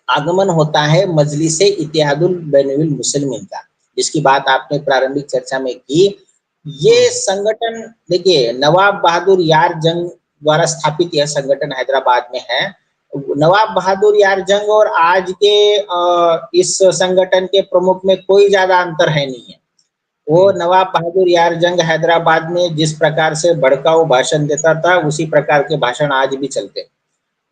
आगमन होता है मजलिस इत्तेहादुल बैनुल मुसलमीन का, जिसकी बात आपने प्रारंभिक चर्चा में की। ये संगठन देखिए, नवाब बहादुर यार जंग द्वारा स्थापित यह संगठन हैदराबाद में है। नवाब बहादुर यार जंग और आज के इस संगठन के प्रमुख में कोई ज्यादा अंतर है नहीं है। वो नवाब बहादुर यार जंग हैदराबाद में जिस प्रकार से भड़काऊ भाषण देता था, उसी प्रकार के भाषण आज भी चलते हैं।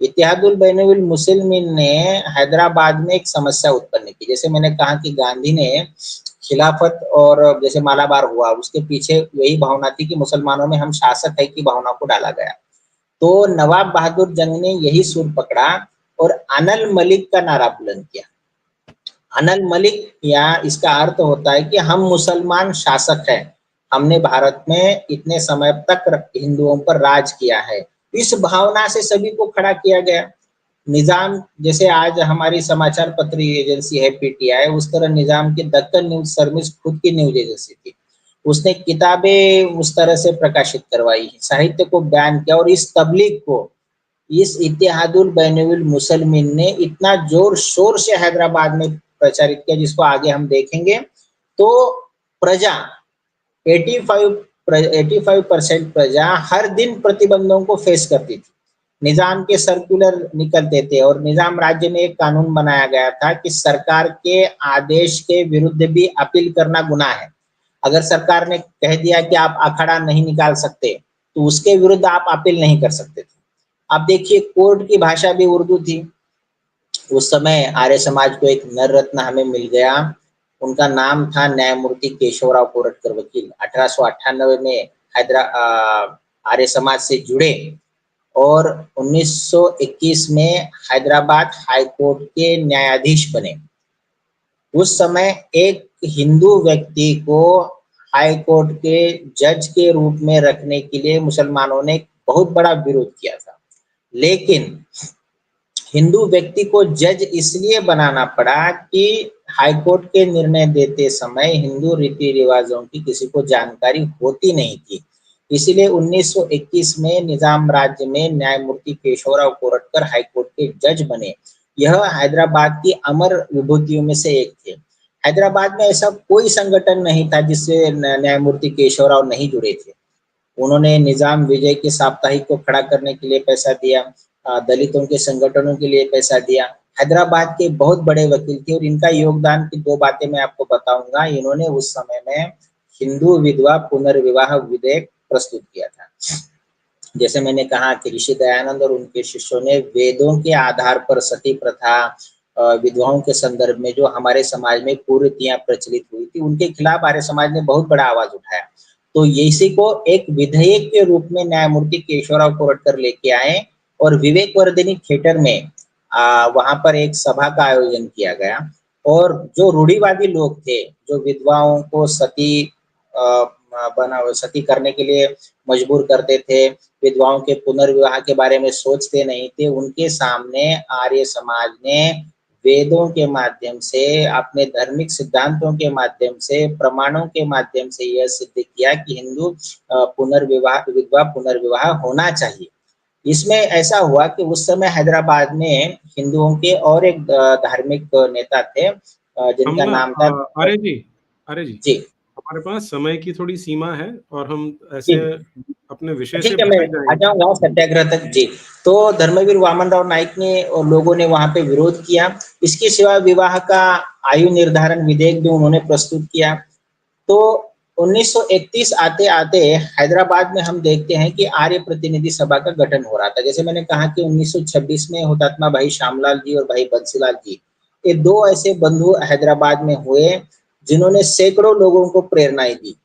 इत्तेहादुल बैनुल मुसलमीन ने हैदराबाद में एक समस्या उत्पन्न की। जैसे मैंने कहा कि गांधी ने खिलाफत और जैसे मालाबार हुआ, उसके पीछे यही भावना थी कि मुसलमानों में हम शासक है की भावना को डाला गया। तो नवाब बहादुर जंग ने यही सुर पकड़ा और अनल मलिक का नारा बुलंद किया। अनल मलिक, या इसका अर्थ होता है कि हम मुसलमान शासक हैं, हमने भारत में इतने समय तक हिंदुओं पर राज किया है। इस भावना से सभी को खड़ा किया गया। निजाम, जैसे आज हमारी समाचार पत्र एजेंसी है पीटीआई, उस तरह निजाम की दक्कन न्यूज सर्विस खुद की न्यूज एजेंसी थी। उसने किताबें उस तरह से प्रकाशित करवाई, साहित्य को बयान किया। और इस तबलीग को इस इत्तेहादुल बैनुल मुसलमीन ने इतना जोर शोर से हैदराबाद में प्रचारित किया, जिसको आगे हम देखेंगे। तो प्रजा 85% प्रजा हर दिन प्रतिबंधों को फेस करती थी। निजाम के सर्कुलर निकलते थे और निजाम राज्य में एक कानून बनाया गया था कि सरकार के आदेश के विरुद्ध भी अपील करना गुनाह है। अगर सरकार ने कह दिया कि आप अखाड़ा नहीं निकाल सकते, तो उसके विरुद्ध आप अपील नहीं कर सकते थे। अब देखिए, कोर्ट की भाषा भी उर्दू थी। उस समय आर्य समाज को एक नर रत्न हमें मिल गया। उनका नाम था न्यायमूर्ति केशवराव कोरटकर वकील। 1898 में आर्य समाज से जुड़े और 1921 में हैदराबाद हाईकोर्ट के न्यायाधीश बने। उस समय एक हिंदू व्यक्ति को हाईकोर्ट के जज के रूप में रखने के लिए मुसलमानों ने बहुत बड़ा विरोध किया था। लेकिन हिंदू व्यक्ति को जज इसलिए बनाना पड़ा कि हाईकोर्ट के निर्णय देते समय हिंदू रीति रिवाजों की किसी को जानकारी होती नहीं थी। इसलिए 1921 में निजाम राज्य में न्यायमूर्ति केशवराव कोरटकर हाईकोर्ट के जज बने। यह हैदराबाद की अमर विभूतियों में से एक थे। हैदराबाद में ऐसा कोई संगठन नहीं था जिससे न्यायमूर्ति केशवराव नहीं जुड़े थे। उन्होंने निजाम विजय के साप्ताहिक को खड़ा करने के लिए पैसा दिया, दलितों के संगठनों के लिए पैसा दिया। हैदराबाद के बहुत बड़े वकील थे और इनका योगदान की दो बातें मैं आपको बताऊंगा। इन्होंने उस समय में हिंदू विधवा पुनर्विवाह विधेयक प्रस्तुत किया था। जैसे मैंने कहा कि ऋषि दयानंद और उनके शिष्यों ने वेदों के आधार पर सती प्रथा, विधवाओं के संदर्भ में जो हमारे समाज में कुरीतियां प्रचलित हुई थी, उनके खिलाफ आर्य समाज ने बहुत बड़ा आवाज उठाया। तो इसी को एक विधेयक के रूप में न्यायमूर्ति केशवराव कोरटकर लेके आए और विवेक वर्धिनी थिएटर में वहां पर एक सभा का आयोजन किया गया। और जो रूढ़िवादी लोग थे, जो विधवाओं को सती करने के लिए मजबूर करते थे, विधवाओं के पुनर्विवाह के बारे में सोचते नहीं थे, उनके सामने आर्य समाज ने वेदों के माध्यम से, अपने धार्मिक सिद्धांतों के माध्यम से, प्रमाणों के माध्यम से यह सिद्ध किया कि विधवा पुनर्विवाह होना चाहिए। इसमें ऐसा हुआ कि उस समय हैदराबाद में हिंदुओं के और एक धार्मिक नेता थे, हम जिनका ना नाम था आर्य जी, जी। हमारे पास समय की थोड़ी सीमा है और हम जी, ऐसे अपने विषय से ठीक है, मैं भटक आ जाएंगे। जाऊँगा सत्याग्रह तक। जी, तो धर्मवीर वामन राव नाईक ने और लोगों ने वहाँ पे विरोध किया। इसके सिवा विवाह का आयु निर्धारण विधेयक भी उन्होंने प्रस्तुत किया। तो 1931 आते-आते हैदराबाद में हम देखते हैं कि आर्य प्रतिनिधि सभा का गठन हो रहा था। जैसे मैंने कहा कि 1926 में हुतात्मा भाई श्यामलाल जी और भाई बंसीलाल जी, ये 2 ऐसे बंधु हैदराबाद में हुए, जिन्होंने सैकड़ों लोगों को प्रेरणाएँ दी।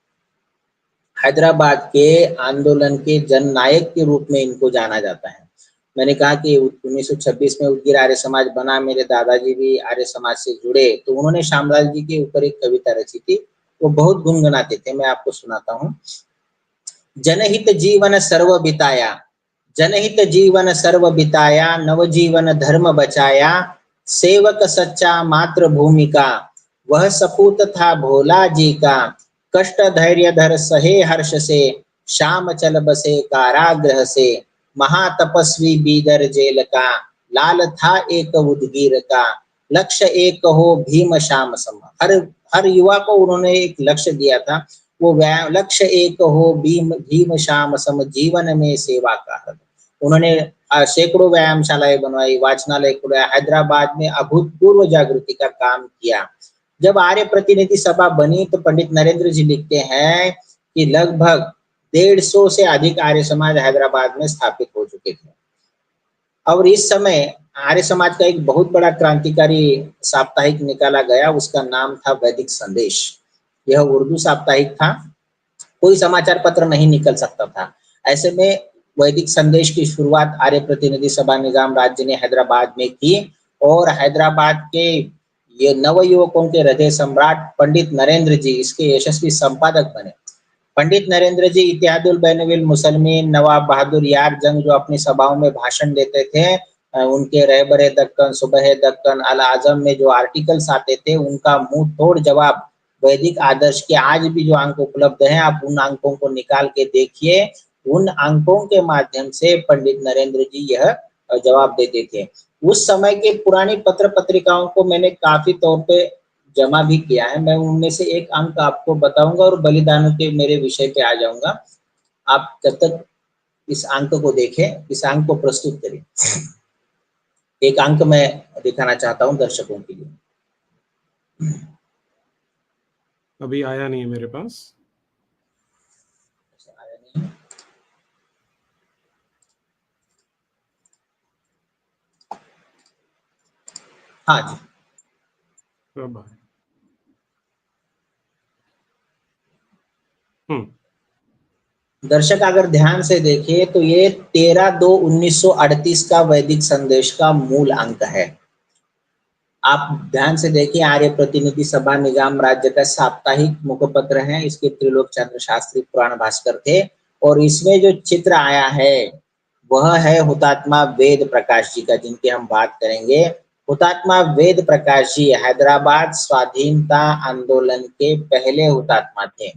हैदराबाद के आंदोलन के जननायक के रूप में इनको जाना जाता है। मैंने कहा कि 1926 में उदगिर आर्य समाज बना, मेरे दादाजी भी आर्य समाज से जुड़े, तो उन्होंने श्यामलाल जी के ऊपर एक कविता रची थी, वो बहुत गुनगुनाते थे, मैं आपको सुनाता हूँ। जनहित जीवन सर्व बिताया, जनहित जीवन सर्व बिताया, नवजीवन धर्म बचाया, सेवक सच्चा मातृभूमि का, वह सपूत था भोला जी का, कष्ट धैर्य धर सहे हर्ष से, शाम चल बसे कारागृह से, महातपस्वी बीदर जेल का, लाल था एक उदगीर का, लक्ष्य एक हो भीम शाम सम। हर हर युवा को उन्होंने एक लक्ष्य दिया था, वो लक्ष्य एक हो भीम भीम शाम सम, जीवन में सेवा का हर। उन्होंने सैकड़ों व्यायामशालाएं बनवाई, वाचनालय खुलवाया, हैदराबाद में अभूतपूर्व जागृति का काम किया। जब आर्य प्रतिनिधि सभा बनी तो पंडित नरेंद्र जी लिखते हैं कि लगभग 150 से अधिक आर्य समाज हैदराबाद में स्थापित हो चुके थे। और इस समय आर्य समाज का एक बहुत बड़ा क्रांतिकारी साप्ताहिक निकाला गया, उसका नाम था वैदिक संदेश। यह उर्दू साप्ताहिक था, कोई समाचार पत्र नहीं निकल सकता था। ऐसे में वैदिक संदेश की शुरुआत आर्य प्रतिनिधि सभा निजाम राज्य ने हैदराबाद में की और हैदराबाद के ये नवयुवकों के हृदय सम्राट पंडित नरेंद्र जी इसके यशस्वी संपादक बने। पंडित नरेंद्र जी इत्यादुल बैनविल मुसलमीन, नवाब बहादुर यार जंग जो अपनी सभाओं में भाषण देते थे, उनके रहबरे दक्कन, सुबह दक्कन, अल आजम में जो आर्टिकल्स आते थे, उनका मुंह तोड़ जवाब वैदिक आदर्श के आज भी जो अंक उपलब्ध हैं, आप उन अंकों को निकाल के देखिए। उन अंकों के माध्यम से पंडित नरेंद्र जी यह जवाब देते थे। उस समय के पुरानी पत्र पत्रिकाओं को मैंने काफी तौर पे जमा भी किया है। मैं उनमें से एक अंक आपको बताऊंगा और बलिदानों के मेरे विषय पे आ जाऊंगा। आप जब तक इस अंक को देखें, इस अंक को प्रस्तुत करें। एक अंक मैं दिखाना चाहता हूं दर्शकों के लिए। अभी आया नहीं है मेरे पास। आया नहीं? हाँ जी, अब आया। हम्म। दर्शक अगर ध्यान से देखें तो ये 13/2/1938 का वैदिक संदेश का मूल अंक है। आप ध्यान से देखिए, आर्य प्रतिनिधि सभा निजाम राज्य का साप्ताहिक मुखपत्र है। इसके त्रिलोक चंद्र शास्त्री पुराण भास्कर थे और इसमें जो चित्र आया है वह है हुतात्मा वेद प्रकाश जी का, जिनकी हम बात करेंगे। हुतात्मा वेद प्रकाश जी हैदराबाद स्वाधीनता आंदोलन के पहले हुतात्मा थे।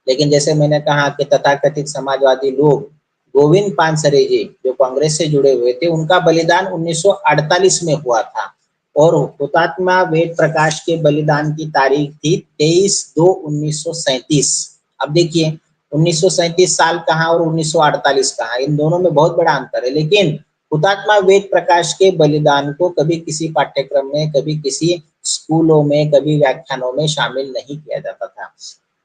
लेकिन जैसे मैंने कहा कि तथाकथित समाजवादी लोग, गोविंद पानसरे जी जो कांग्रेस से जुड़े हुए थे, उनका बलिदान 1948 में हुआ था और हुतात्मा वेद प्रकाश के बलिदान की तारीख थी 23/2/1937। अब देखिए 1937 साल कहाँ और 1948 कहाँ, इन दोनों में बहुत बड़ा अंतर है। लेकिन हुतात्मा वेद प्रकाश के बलिदान को कभी किसी पाठ्यक्रम में, कभी किसी स्कूलों में, कभी व्याख्यानों में शामिल नहीं किया जाता था।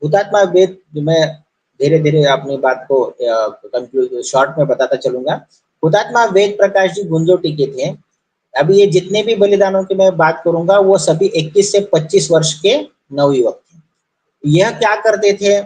हुतात्मा वेद, मैं धीरे धीरे अपनी बात को कंक्लूड शॉर्ट में बताता चलूंगा। हुतात्मा वेद प्रकाश जी गुंजोटी के थे। अभी ये जितने भी बलिदानों की मैं बात करूंगा वो सभी 21 से 25 वर्ष के नवयुवक थे। यह क्या करते थे,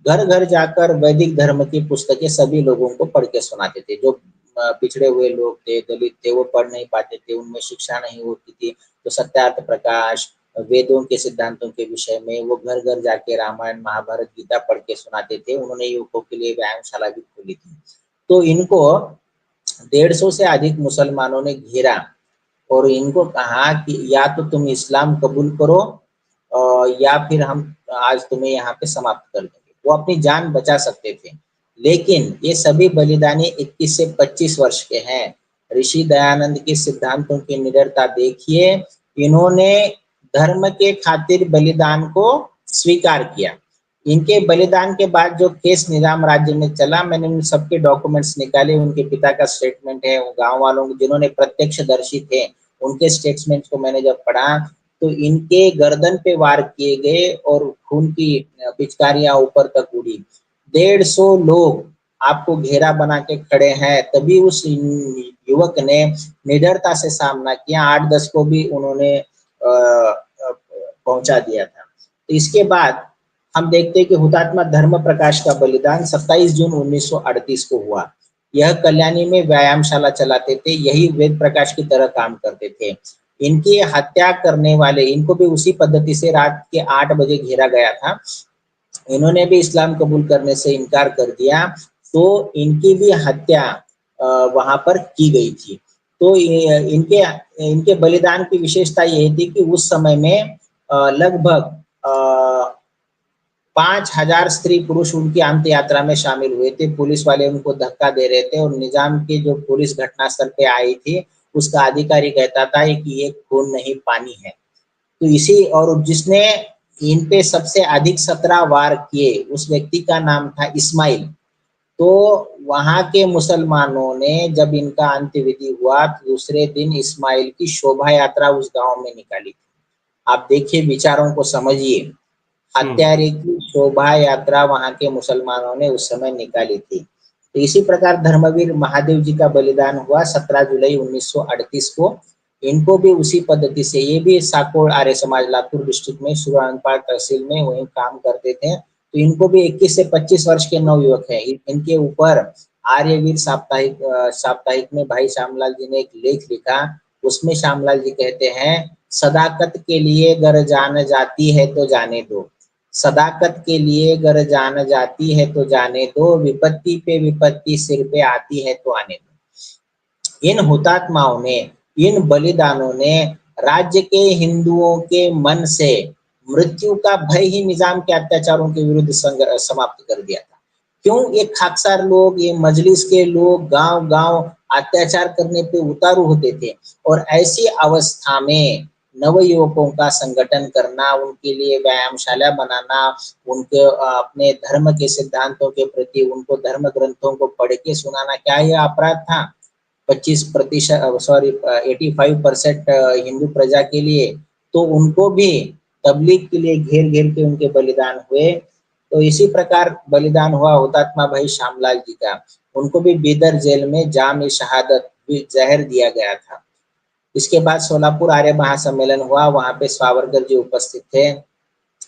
घर घर जाकर वैदिक धर्म की पुस्तकें सभी लोगों को पढ़ के सुनाते थे। जो पिछड़े हुए लोग थे, दलित थे, वो पढ़ नहीं पाते थे, उनमें शिक्षा नहीं होती थी, तो सत्यार्थ प्रकाश वेदों के सिद्धांतों के विषय में वो घर घर जाके रामायण महाभारत गीता पढ़ के सुनाते थे। उन्होंने युवकों के लिए व्यायामशाला भी खोली थी। तो इनको 150 से अधिक मुसलमानों ने घेरा और इनको कहा कि या तो तुम इस्लाम कबूल करो या फिर हम आज तुम्हें यहाँ पे समाप्त कर देंगे। वो अपनी जान बचा सकते थे, लेकिन ये सभी बलिदानी 21 से 25 वर्ष के हैं। ऋषि दयानंद के सिद्धांतों की निडरता देखिए, इन्होंने धर्म के खातिर बलिदान को स्वीकार किया। इनके बलिदान के बाद जो केस निजाम राज्य में चला, मैंने उन सबके डॉक्यूमेंट्स निकाले। उनके पिता का स्टेटमेंट है, गांव वालों जिन्होंने प्रत्यक्षदर्शी थे उनके स्टेटमेंट को मैंने जब पढ़ा तो इनके गर्दन पे वार किए गए और खून की पिचकारियां ऊपर तक उड़ी। 150 लोग आपको घेरा बना के खड़े हैं, तभी उस युवक ने निडरता से सामना किया। 8-10 को भी उन्होंने पहुंचा दिया था। तो इसके बाद हम देखते हैं कि हुतात्मा धर्म प्रकाश का बलिदान 27 जून 1938 को हुआ। यह कल्याणी में व्यायामशाला चलाते थे, यही वेद प्रकाश की तरह काम करते थे। इनकी हत्या करने वाले, इनको भी उसी पद्धति से रात के 8 बजे घेरा गया था। इन्होंने भी इस्लाम कबूल करने से इनकार कर दिया, तो इनकी भी हत्या वहां पर की गई थी। तो इनके बलिदान की विशेषता यही थी कि उस समय में लगभग 5000 स्त्री पुरुष उनकी अंत्य यात्रा में शामिल हुए थे। पुलिस वाले उनको धक्का दे रहे थे और निजाम की जो पुलिस घटनास्थल पे आई थी उसका अधिकारी कहता था कि ये खून नहीं पानी है। तो इसी और जिसने इन पे सबसे अधिक 17 वार किए उस व्यक्ति का नाम था इस्माइल। तो वहां के मुसलमानों ने जब इनका अंत्यविधि हुआ तो दूसरे दिन इस्माइल की शोभा यात्रा उस गांव में निकाली थी। आप देखिए, विचारों को समझिए। हत्यारे की शोभा यात्रा वहां के मुसलमानों ने उस समय निकाली थी। तो इसी प्रकार धर्मवीर महादेव जी का बलिदान हुआ 17 जुलाई 1938 को। इनको भी उसी पद्धति से, ये भी साकोड़ आर्य समाज लातूर डिस्ट्रिक्ट में सुरनपाल तहसील में वही काम करते थे। तो इनको भी 21 से 25 वर्ष के नवयुवक हैं। इनके ऊपर आर्यवीर साप्ताहिक में भाई श्यामलाल जी ने एक लेख लिखा। उसमें श्यामलाल जी कहते हैं, सदाकत के लिए गर जान जाती है तो जाने दो, सदाकत के लिए गर जान जाती है तो जाने दो, विपत्ति पे विपत्ति सिर पे आती है तो आने दो। इन हुतात्माओं ने, इन बलिदानों ने राज्य के हिंदुओं के मन से मृत्यु का भय ही निजाम के अत्याचारों के विरुद्ध समाप्त कर दिया था। क्यों? ये खाकसार लोग, ये मजलिस के लोग गांव गांव अत्याचार करने पे उतारू होते थे, और ऐसी अवस्था में नवयुवकों का संगठन करना, उनके लिए व्यायामशाला बनाना, उनके अपने धर्म के सिद्धांतों के प्रति उनको धर्म ग्रंथों को पढ़ के सुनाना, क्या यह अपराध था? 85% हिंदू प्रजा के लिए, तो उनको भी तबलीग के लिए घेर घेर के उनके बलिदान हुए। तो इसी प्रकार बलिदान हुआ हुतात्मा भाई श्यामलाल जी का। उनको भी बीदर जेल में जाम शहादत जहर दिया गया था। इसके बाद सोलापुर आर्य महासम्मेलन हुआ, वहां पे सावरकर जी उपस्थित थे।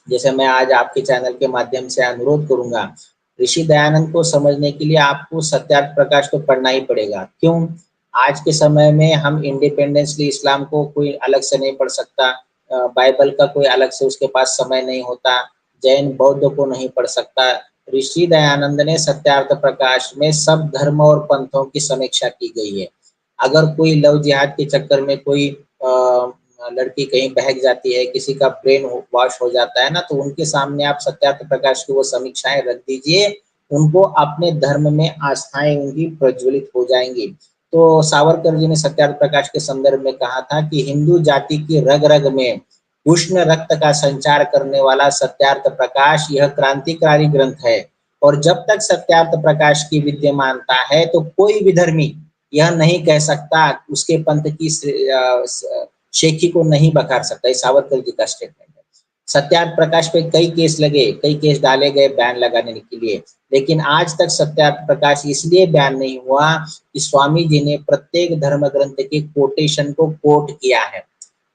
जैसे मैं आज आपके चैनल के माध्यम से अनुरोध करूंगा, ऋषि दयानंद को समझने के लिए आपको सत्यार्थ प्रकाश को पढ़ना ही पड़ेगा। क्यों? आज के समय में हम इंडिपेंडेंसली इस्लाम को कोई अलग से नहीं पढ़ सकता, बाइबल का कोई अलग से उसके पास समय नहीं होता, जैन बौद्ध को नहीं पढ़ सकता। ऋषि दयानंद ने सत्यार्थ प्रकाश में सब धर्म और पंथों की समीक्षा की गई है। अगर कोई लव जिहाद के चक्कर में कोई लड़की कहीं बहक जाती है, किसी का ब्रेन वॉश हो जाता है ना, तो उनके सामने आप सत्यार्थ प्रकाश की वो समीक्षाएं रख दीजिए, उनको अपने धर्म में आस्थाएं उनकी प्रज्वलित हो जाएंगी। तो सावरकर जी ने सत्यार्थ प्रकाश के संदर्भ में कहा था कि हिंदू जाति की रग रग में उष्ण रक्त का संचार करने वाला सत्यार्थ प्रकाश यह क्रांतिकारी ग्रंथ है, और जब तक सत्यार्थ प्रकाश की विद्यमानता है तो कोई विधर्मी यह नहीं कह सकता, उसके पंथ की शेखी को नहीं बखार सकता। सावरकर जी का स्टेटमेंट है। सत्याग्रह प्रकाश पे कई केस लगे, कई केस डाले गए बैन लगाने के लिए, लेकिन आज तक सत्याग्रह प्रकाश इसलिए बैन नहीं हुआ कि स्वामी जी ने प्रत्येक धर्म ग्रंथ के कोटेशन को कोट किया है।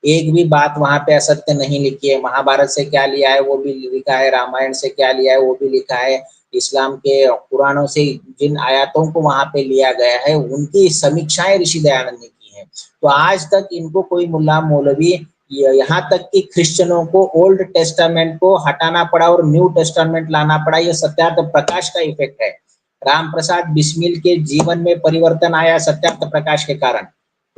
एक भी बात वहां पे असत्य नहीं लिखी है। महाभारत से क्या लिया है वो भी लिखा है, रामायण से क्या लिया है वो भी लिखा है, इस्लाम के पुराणों से जिन आयतों को वहां पे लिया गया है उनकी समीक्षाएं ऋषि दयानंद ने की है। तो आज तक इनको कोई मुल्ला मौलवी, यहाँ तक कि क्रिश्चियनों को ओल्ड टेस्टामेंट को हटाना पड़ा और न्यू टेस्टामेंट लाना पड़ा, यह सत्याग्रह प्रकाश का इफेक्ट है। राम प्रसाद बिस्मिल के जीवन में परिवर्तन आया सत्याग्रह प्रकाश के कारण,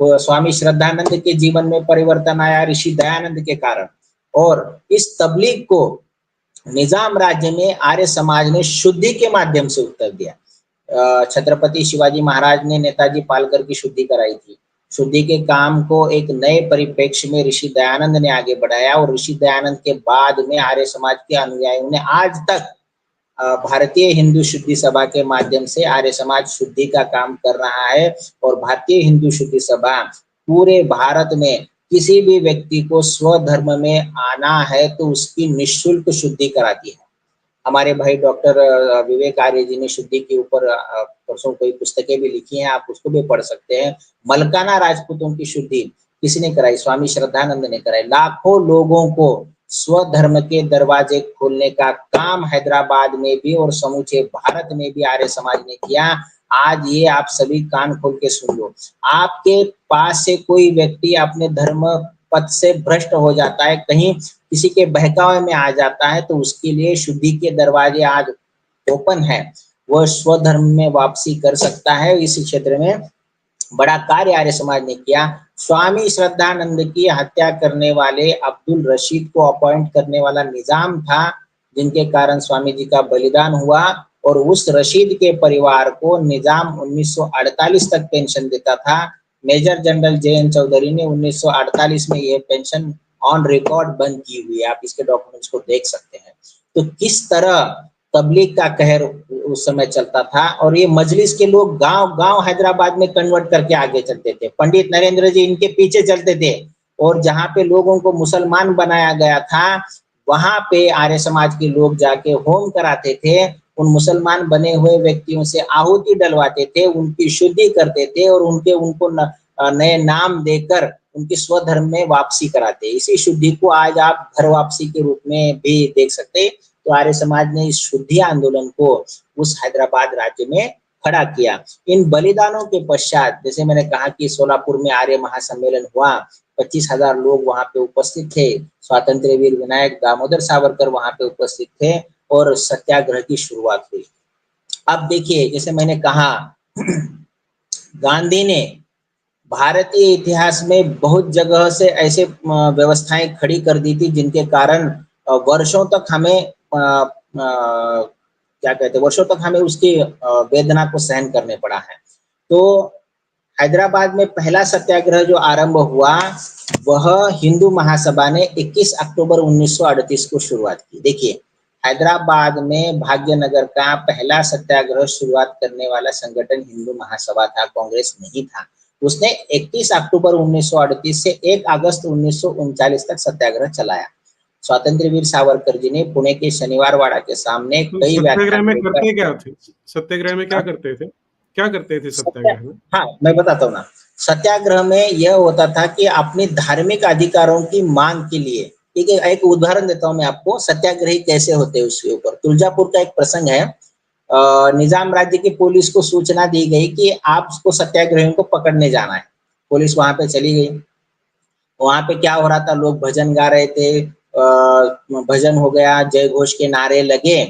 तो स्वामी श्रद्धानंद के जीवन में परिवर्तन आया ऋषि दयानंद के कारण। और इस तबलीग को निजाम राज्य में आर्य समाज ने शुद्धि के माध्यम से उत्तर दिया। छत्रपति शिवाजी महाराज ने नेताजी पालकर की शुद्धि कराई थी। शुद्धि के काम को एक नए परिप्रेक्ष्य में ऋषि दयानंद ने आगे बढ़ाया और ऋषि दयानंद के बाद में आर्य समाज के अनुयायियों ने आज तक भारतीय हिंदू शुद्धि सभा के माध्यम से आर्य समाज शुद्धि का काम कर रहा है। और भारतीय हिंदू शुद्धि सभा पूरे भारत में किसी भी व्यक्ति को स्वधर्म में आना है तो उसकी निःशुल्क शुद्धि कराती है। हमारे भाई डॉक्टर विवेक आर्य जी ने शुद्धि के ऊपर परसों कोई पुस्तकें भी लिखी हैं, आप उसको भी पढ़ सकते हैं। मलकाना राजपूतों की शुद्धि किसने कराई? स्वामी श्रद्धानंद ने कराई। लाखों लोगों को स्वधर्म के दरवाजे खोलने का काम हैदराबाद में भी और समूचे भारत में भी आर्य समाज ने किया। आज ये आप सभी कान खोल के सुन लो, आपके पास से कोई व्यक्ति अपने धर्म पथ से भ्रष्ट हो जाता है, कहीं किसी के बहकावे में आ जाता है, तो उसके लिए शुद्धि के दरवाजे आज ओपन है, वह स्वधर्म में वापसी कर सकता है। इस क्षेत्र में बड़ा कार्य आर्य समाज ने किया। स्वामी श्रद्धानंद की हत्या करने वाले अब्दुल रशीद को अपॉइंट करने वाला निजाम था, जिनके कारण स्वामी जी का बलिदान हुआ। और उस रशीद के परिवार को निजाम 1948 तक पेंशन देता था। Major general JN. चौधरी ने 1948 में यह पेंशन ऑन रिकॉर्ड बंद की हुई है, आप इसके डॉक्यूमेंट्स को देख सकते हैं। तो किस तरह तबलीग का कहर उस समय चलता था। और ये मजलिस के लोग गांव-गांव हैदराबाद में कन्वर्ट करके आगे चलते थे। पंडित नरेंद्र जी इनके पीछे चलते थे और जहां पे लोगों को मुसलमान बनाया गया था वहां पे आर्य समाज के लोग जाके होम कराते थे, उन मुसलमान बने हुए व्यक्तियों से आहुति डलवाते थे, उनकी शुद्धि करते थे और उनको नए नाम देकर उनकी स्वधर्म में वापसी कराते। इसी शुद्धि को आज आप घर वापसी के रूप में भी देख सकते। तो आर्य समाज ने इस शुद्धि आंदोलन को उस हैदराबाद राज्य में खड़ा किया। इन बलिदानों के पश्चात जैसे मैंने कहा कि सोलापुर में आर्य महासम्मेलन हुआ, 25,000 लोग वहां पे उपस्थित थे। स्वातंत्र्य वीर विनायक दामोदर सावरकर वहां पे उपस्थित थे और सत्याग्रह की शुरुआत हुई। अब देखिए, जैसे मैंने कहा गांधी ने भारतीय इतिहास में बहुत जगह से ऐसे व्यवस्थाएं खड़ी कर दी थी जिनके कारण वर्षों तक हमें क्या कहते हैं, वर्षों तक हमें उसकी वेदना को सहन करने पड़ा है। तो हैदराबाद में पहला सत्याग्रह जो आरंभ हुआ वह हिंदू महासभा ने 21 अक्टूबर 1938 को शुरुआत की। देखिए, हैदराबाद में भाग्यनगर का पहला सत्याग्रह शुरुआत करने वाला संगठन हिंदू महासभा था, कांग्रेस नहीं था। उसने 31 अक्टूबर 1938 से 1 अगस्त 1939 तक सत्याग्रह चलाया। स्वतंत्र वीर सावरकर जी ने पुणे के शनिवार वाड़ा के सामने कई सत्याग्रह में करते क्या थे? सत्याग्रह में क्या करते थे? क्या करते थे सत्याग्रह में? हाँ, मैं बताता हूँ ना। सत्याग्रह में यह होता था कि अपनी धार्मिक अधिकारों की मांग के लिए, ठीक है, एक उदाहरण देता हूँ मैं आपको, सत्याग्रही कैसे होते हैं उसके ऊपर। तुलजापुर का एक प्रसंग है। निजाम राज्य की पुलिस को सूचना दी गई कि आपको सत्याग्रहियों को पकड़ने जाना है। पुलिस वहां पे चली गई। वहां पे क्या हो रहा था, लोग भजन गा रहे थे, भजन हो गया, जय घोष के नारे लगे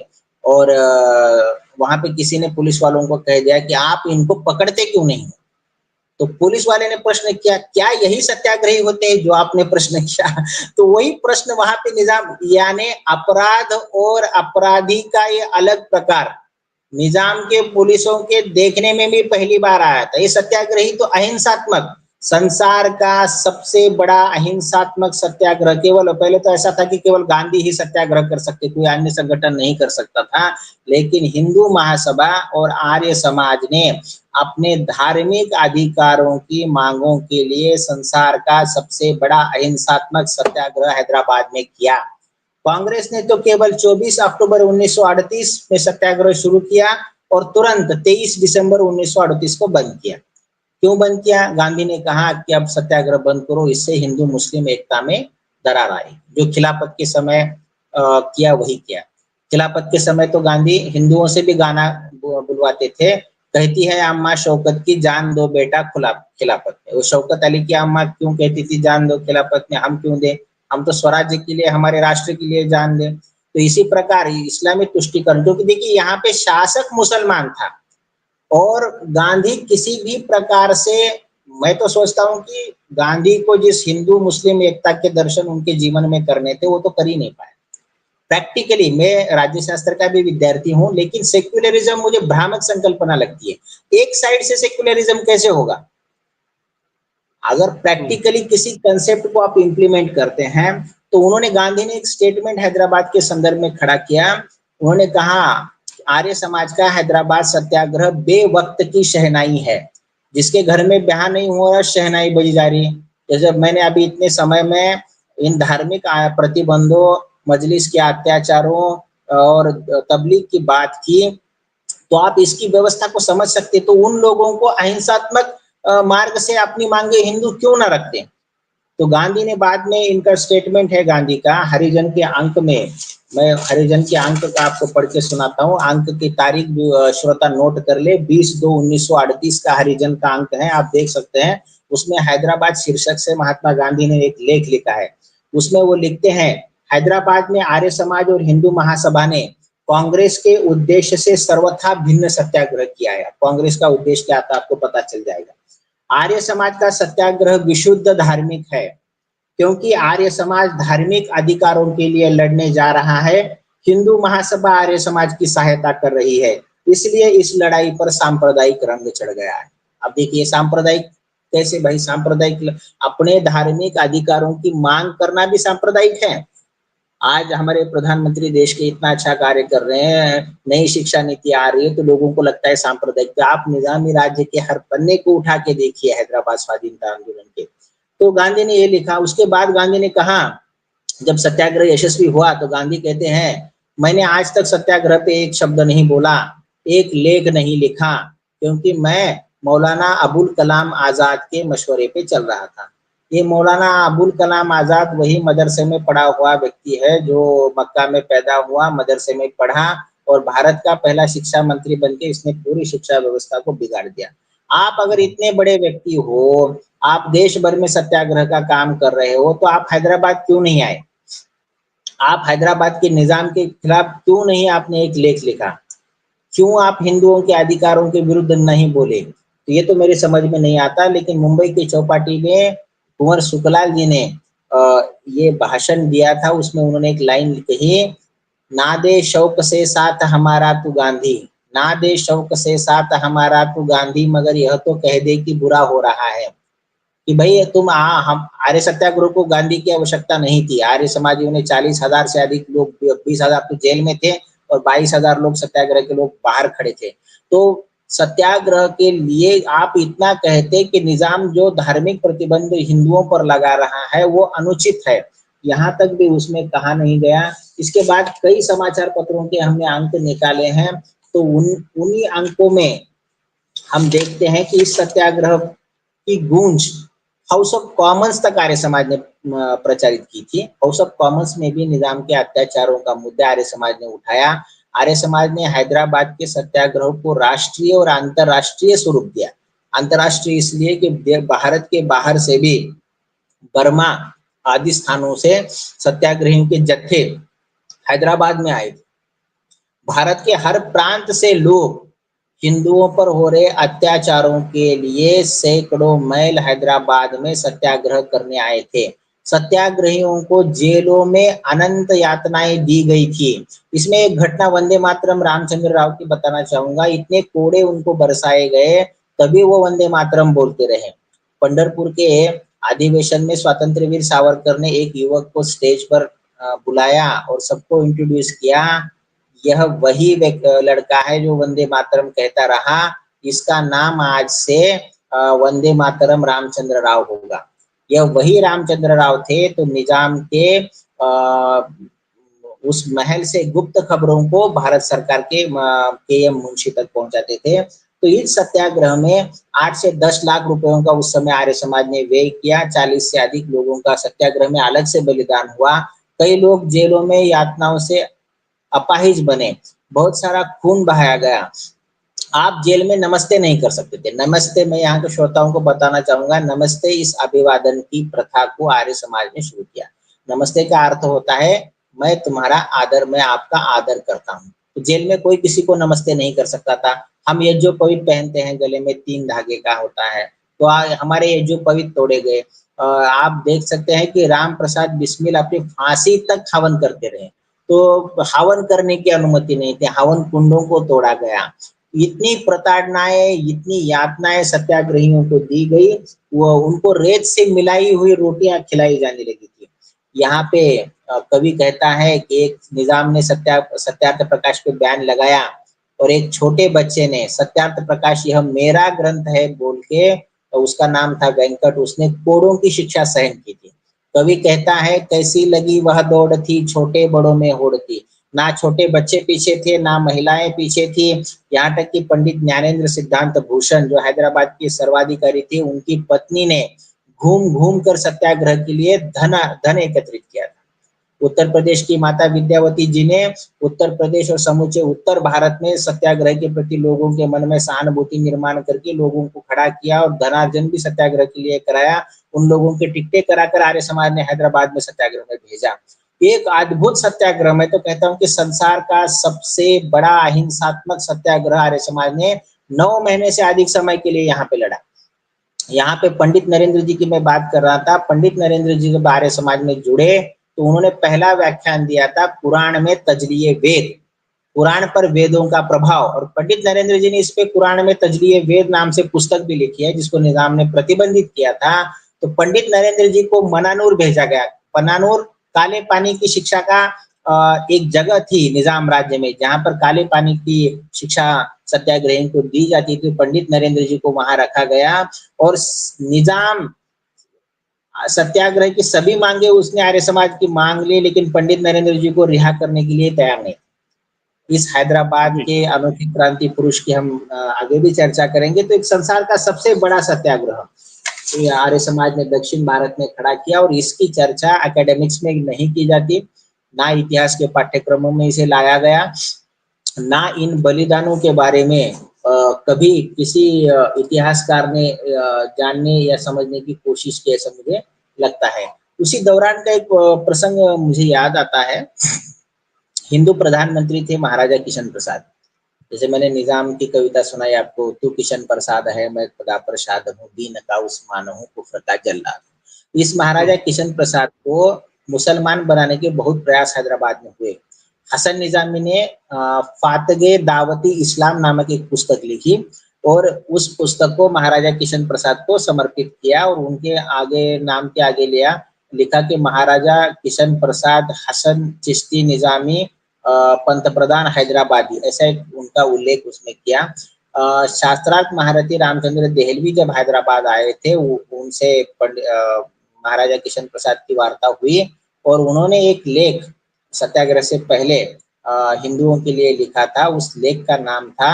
और वहां पे किसी ने पुलिस वालों को कह दिया कि आप इनको पकड़ते क्यों नहीं? तो पुलिस वाले ने प्रश्न किया, क्या यही सत्याग्रही होते हैं जो आपने प्रश्न किया? तो वही प्रश्न वहां पे निजाम, यानी अपराध और अपराधी का ये अलग प्रकार निजाम के पुलिसों के देखने में भी पहली बार आया था। ये सत्याग्रही तो अहिंसात्मक, संसार का सबसे बड़ा अहिंसात्मक सत्याग्रह, केवल पहले तो ऐसा था कि केवल गांधी ही सत्याग्रह कर सकते, कोई अन्य संगठन नहीं कर सकता था। लेकिन हिंदू महासभा और आर्य समाज ने अपने धार्मिक अधिकारों की मांगों के लिए संसार का सबसे बड़ा अहिंसात्मक सत्याग्रह हैदराबाद में किया। कांग्रेस ने तो केवल 24 अक्टूबर 1938 में सत्याग्रह शुरू किया और तुरंत 23 दिसंबर 1938 को बंद किया। क्यों बंद किया? गांधी ने कहा कि अब सत्याग्रह बंद करो, इससे हिंदू मुस्लिम एकता में दरार आई। जो खिलाफत के समय किया वही किया। खिलाफत के समय तो गांधी हिंदुओं से भी गाना बुलवाते थे, कहती है अम्मा शौकत की जान दो बेटा खिलाफत में। वो शौकत अली की अम्मा क्यों कहती थी जान दो खिलाफत में, हम क्यों दें, हम तो स्वराज्य के लिए, हमारे राष्ट्र के लिए जान दें। तो इसी प्रकार इस्लामी तुष्टिकरण, क्योंकि देखिए यहाँ पे शासक मुसलमान था और गांधी किसी भी प्रकार से, मैं तो सोचता हूँ कि गांधी को जिस हिंदू मुस्लिम एकता के दर्शन उनके जीवन में करने थे वो तो कर ही नहीं पाए। प्रैक्टिकली मैं राज्य शास्त्र का भी विद्यार्थी हूं, लेकिन सेक्युलरिज्म मुझे भ्रामक संकल्पना लगती है। एक साइड से सेक्युलरिज्म कैसे होगा? अगर प्रैक्टिकली किसी कंसेप्ट को आप इंप्लीमेंट करते हैं, तो उन्होंने, गांधी ने एक स्टेटमेंट हैदराबाद के संदर्भ में खड़ा किया। उन्होंने कहा आर्य समाज का हैदराबाद सत्याग्रह बेवक्त की शहनाई है, जिसके घर में ब्याह नहीं हो रहा शहनाई बजी जा रही है। जैसे मैंने अभी इतने समय में इन धार्मिक प्रतिबंधों, मजलिस के अत्याचारों और तबलीग की बात की, तो आप इसकी व्यवस्था को समझ सकते। तो उन लोगों को अहिंसात्मक मार्ग से अपनी मांगे हिंदू क्यों ना रखते? तो गांधी ने बाद में, इनका स्टेटमेंट है गांधी का हरिजन के अंक में, मैं हरिजन के अंक का आपको पढ़ के सुनाता हूँ। अंक की तारीख श्रोता नोट कर ले, 20/2/1938 का हरिजन का अंक है, आप देख सकते हैं। उसमें हैदराबाद शीर्षक से महात्मा गांधी ने एक लेख लिखा है। उसमें वो लिखते हैं, हैदराबाद में आर्य समाज और हिंदू महासभा ने कांग्रेस के उद्देश्य से सर्वथा भिन्न सत्याग्रह किया है। कांग्रेस का उद्देश्य क्या था आपको पता चल जाएगा। आर्य समाज का सत्याग्रह विशुद्ध धार्मिक है, क्योंकि आर्य समाज धार्मिक अधिकारों के लिए लड़ने जा रहा है। हिंदू महासभा आर्य समाज की सहायता कर रही है, इसलिए इस लड़ाई पर सांप्रदायिक रंग चढ़ गया है। अब देखिए सांप्रदायिक कैसे भाई? सांप्रदायिक, अपने धार्मिक अधिकारों की मांग करना भी सांप्रदायिक है। आज हमारे प्रधानमंत्री देश के इतना अच्छा कार्य कर रहे हैं, नई शिक्षा नीति आ रही है, तो लोगों को लगता है सांप्रदायिक। आप निजामी राज्य के हर पन्ने को उठा के देखिए हैदराबाद स्वाधीनता आंदोलन के। तो गांधी ने ये लिखा। उसके बाद गांधी ने कहा, जब सत्याग्रह यशस्वी हुआ तो गांधी कहते हैं, मैंने आज तक सत्याग्रह पे एक शब्द नहीं बोला, एक लेख नहीं लिखा, क्योंकि मैं मौलाना अबुल कलाम आजाद के मशवरे पे चल रहा था। ये मौलाना अबुल कलाम आजाद वही मदरसे में पढ़ा हुआ व्यक्ति है जो मक्का में पैदा हुआ, मदरसे में पढ़ा और भारत का पहला शिक्षा मंत्री बनके इसने पूरी शिक्षा व्यवस्था को बिगाड़ दिया। आप अगर इतने बड़े व्यक्ति हो, आप देश भर में सत्याग्रह का काम कर रहे हो, तो आप हैदराबाद क्यों नहीं आए? आप हैदराबाद के निजाम के खिलाफ क्यों नहीं आपने एक लेख लिखा? क्यों आप हिंदुओं के अधिकारों के विरुद्ध नहीं बोले? तो ये तो मेरे समझ में नहीं आता। लेकिन मुंबई की चौपाटी में कुंवर सुखलाल जी ने ये भाषण दिया था, उसमें उन्होंने एक लाइन कही, ना दे शौक से साथ हमारा तू गांधी, ना दे शौक से साथ हमारा तू गांधी, मगर यह तो कह दे कि बुरा हो रहा है। कि भाई तुम हम आर्य सत्याग्रह को गांधी की आवश्यकता नहीं थी। आर्य समाजियों ने 40,000 से अधिक लोग, 20,000 तो जेल में थे और 22,000 लोग सत्याग्रह के लोग बाहर खड़े थे। तो सत्याग्रह के लिए आप इतना कहते कि निजाम जो धार्मिक प्रतिबंध हिंदुओं पर लगा रहा है वो अनुचित है, यहाँ तक भी उसमें कहा नहीं गया। इसके बाद कई समाचार पत्रों के हमने अंक निकाले हैं, तो उन्हीं अंकों में हम देखते हैं कि इस सत्याग्रह की गूंज हाउस ऑफ कॉमन्स तक आर्य समाज ने प्रचारित की थी। हाउस ऑफ कॉमन्स में भी निजाम के अत्याचारों का मुद्दा आर्य समाज ने उठाया। आर्य समाज ने हैदराबाद के सत्याग्रह को राष्ट्रीय और अंतरराष्ट्रीय स्वरूप दिया। अंतरराष्ट्रीय इसलिए कि भारत के बाहर से भी, बर्मा आदि स्थानों से सत्याग्रहियों के जत्थे हैदराबाद में आए थे। भारत के हर प्रांत से लोग हिंदुओं पर हो रहे अत्याचारों के लिए सैकड़ों मैल हैदराबाद में सत्याग्रह करने आए थे। सत्याग्रहियों को जेलों में अनंत यातनाएं दी गई थी। इसमें एक घटना वंदे मातरम रामचंद्र राव की बताना चाहूंगा। इतने कोड़े उनको बरसाए गए, तभी वो वंदे मातरम बोलते रहे। पंढरपुर के अधिवेशन में स्वतंत्र वीर सावरकर ने एक युवक को स्टेज पर बुलाया और सबको इंट्रोड्यूस किया। यह वही लड़का है जो वंदे मातरम कहता रहा, इसका नाम आज से वंदे मातरम रामचंद्र राव होगा। यह वही रामचंद्र राव थे। तो निजाम के उस महल से गुप्त खबरों को भारत सरकार के एम मुंशी तक पहुंचाते थे। तो इस सत्याग्रह में 8 से 10 लाख रुपयों का उस समय आर्य समाज ने व्यय किया। 40 से अधिक लोगों का सत्याग्रह में अलग से बलिदान हुआ। कई लोग जेलों में यातनाओं से अपाहिज बने, बहुत सारा खून बहाया गया। आप जेल में नमस्ते नहीं कर सकते थे। नमस्ते, मैं यहाँ के श्रोताओं को बताना चाहूंगा, नमस्ते इस अभिवादन की प्रथा को आर्य समाज ने शुरू किया। नमस्ते का अर्थ होता है मैं तुम्हारा आदर, मैं आपका आदर करता हूँ। तो जेल में कोई किसी को नमस्ते नहीं कर सकता था। हम ये जो पवित्र पहनते हैं गले में 3 धागे का होता है, तो हमारे ये जो पवित्र तोड़े गए। आप देख सकते हैं कि राम प्रसाद बिस्मिल अपनी फांसी तक हवन करते रहे, तो हवन करने की अनुमति नहीं थी, हवन कुंडों को तोड़ा गया। इतनी प्रताड़नाएं, इतनी यातनाएं सत्याग्रहियों को दी गई, वो उनको रेत से मिलाई हुई रोटियां खिलाई जाने लगी थी। यहाँ पे कवि कहता है कि एक निजाम ने सत्यार्थ प्रकाश पे बैन लगाया और एक छोटे बच्चे ने सत्यार्थ प्रकाश यह मेरा ग्रंथ है बोल के, तो उसका नाम था वेंकट, उसने कोड़ों की शिक्षा सहन की थी। कवि कहता है कैसी लगी वह दौड़ थी, छोटे बड़ों में होड़ थी। ना छोटे बच्चे पीछे थे, ना महिलाएं पीछे थी। यहाँ तक कि पंडित ज्ञानेंद्र सिद्धांत भूषण जो हैदराबाद की सर्वाधिकारी थी, उनकी पत्नी ने घूम घूम कर सत्याग्रह के लिए धन एकत्रित किया था। उत्तर प्रदेश की माता विद्यावती जी ने उत्तर प्रदेश और समूचे उत्तर भारत में सत्याग्रह के प्रति लोगों के मन में सहानुभूति निर्माण करके लोगों को खड़ा किया और धनार्जन भी सत्याग्रह के लिए कराया। उन लोगों के टिकटे कराकर आर्य समाज ने हैदराबाद में सत्याग्रह में भेजा। एक अद्भुत सत्याग्रह, मैं तो कहता हूँ कि संसार का सबसे बड़ा अहिंसात्मक सत्याग्रह आर्य समाज ने 9 महीने से अधिक समय के लिए यहाँ पे लड़ा। यहाँ पे पंडित नरेंद्र जी की मैं बात कर रहा था। पंडित नरेंद्र जी जब आर्य समाज में जुड़े तो उन्होंने पहला व्याख्यान दिया था कुरान में तजलिए वेद, कुरान पर वेदों का प्रभाव। और पंडित नरेंद्र जी ने इस पे कुरान में तजलिए वेद नाम से पुस्तक भी लिखी है, जिसको निजाम ने प्रतिबंधित किया था। तो पंडित नरेंद्र जी को मनानूर भेजा गया। मनानूर काले पानी की शिक्षा का एक जगह थी निजाम राज्य में, जहां पर काले पानी की शिक्षा सत्याग्रही को दी जाती थी। पंडित नरेंद्र जी को वहां रखा गया और निजाम सत्याग्रह की सभी मांगे उसने आर्य समाज की मांग ली, लेकिन पंडित नरेंद्र जी को रिहा करने के लिए तैयार नहीं। इस हैदराबाद के अनोखे क्रांति पुरुष की हम आगे भी चर्चा करेंगे। तो एक संसार का सबसे बड़ा सत्याग्रह आर्य समाज ने दक्षिण भारत में खड़ा किया और इसकी चर्चा एकेडमिक्स में नहीं की जाती, ना इतिहास के पाठ्यक्रमों में इसे लाया गया, ना इन बलिदानों के बारे में कभी किसी इतिहासकार ने जानने या समझने की कोशिश की, ऐसा मुझे लगता है। उसी दौरान का एक प्रसंग मुझे याद आता है। हिंदू प्रधानमंत्री थे महाराजा किशन प्रसाद। जैसे मैंने निजाम की कविता सुनाई आपको, तू किशन प्रसाद है मैं खुदा प्रसाद हूँ, दीन का उस्मान हूँ कुफ्र का जल्लाद हूँ। इस महाराजा किशन प्रसाद को मुसलमान बनाने के बहुत प्रयास हैदराबाद में हुए। हसन निजामी ने फातगे दावती इस्लाम नामक एक पुस्तक लिखी और उस पुस्तक को महाराजा किशन प्रसाद को समर्पित किया और उनके आगे नाम के आगे लिखा कि महाराजा किशन प्रसाद हसन चिश्ती निजामी पंतप्रधान हैदराबादी, ऐसा एक उनका उल्लेख उसमें किया। शास्त्रार्थ महारथी रामचंद्र देहलवी जब हैदराबाद आए थे, उनसे महाराजा किशन प्रसाद की वार्ता हुई और उन्होंने एक लेख सत्याग्रह से पहले हिंदुओं के लिए लिखा था। उस लेख का नाम था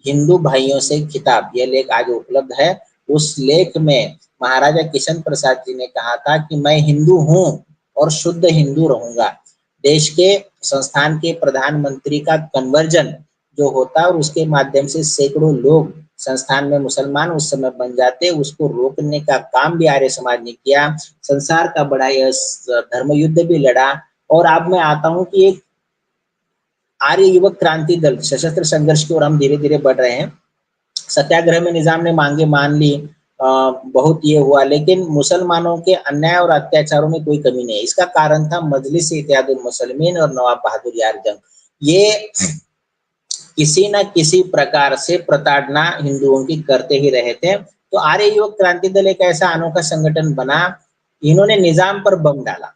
हिंदू भाइयों से खिताब। यह लेख आज उपलब्ध है। उस लेख में महाराजा किशन प्रसाद जी ने कहा था कि मैं हिंदू हूँ और शुद्ध हिंदू रहूंगा। देश के संस्थान के प्रधानमंत्री का कन्वर्जन जो होता है और उसके माध्यम से सैकड़ों लोग संस्थान में मुसलमान उस समय बन जाते, उसको रोकने का काम भी आर्य समाज ने किया। संसार का बड़ा यह धर्म युद्ध भी लड़ा। और अब मैं आता हूं कि एक आर्य युवक क्रांति दल सशस्त्र संघर्ष की ओर हम धीरे धीरे बढ़ रहे हैं। सत्याग्रह में निजाम ने मांगे मान ली, बहुत ये हुआ, लेकिन मुसलमानों के अन्याय और अत्याचारों में कोई कमी नहीं। इसका कारण था मजलिस इत्तेहादुल मुसलिमीन और नवाब बहादुर यार जंग। ये किसी न किसी प्रकार से प्रताड़ना हिंदुओं की करते ही रहे थे। तो आर्य युवक क्रांति दल एक ऐसा अनोखा संगठन बना, इन्होंने निजाम पर बम डाला।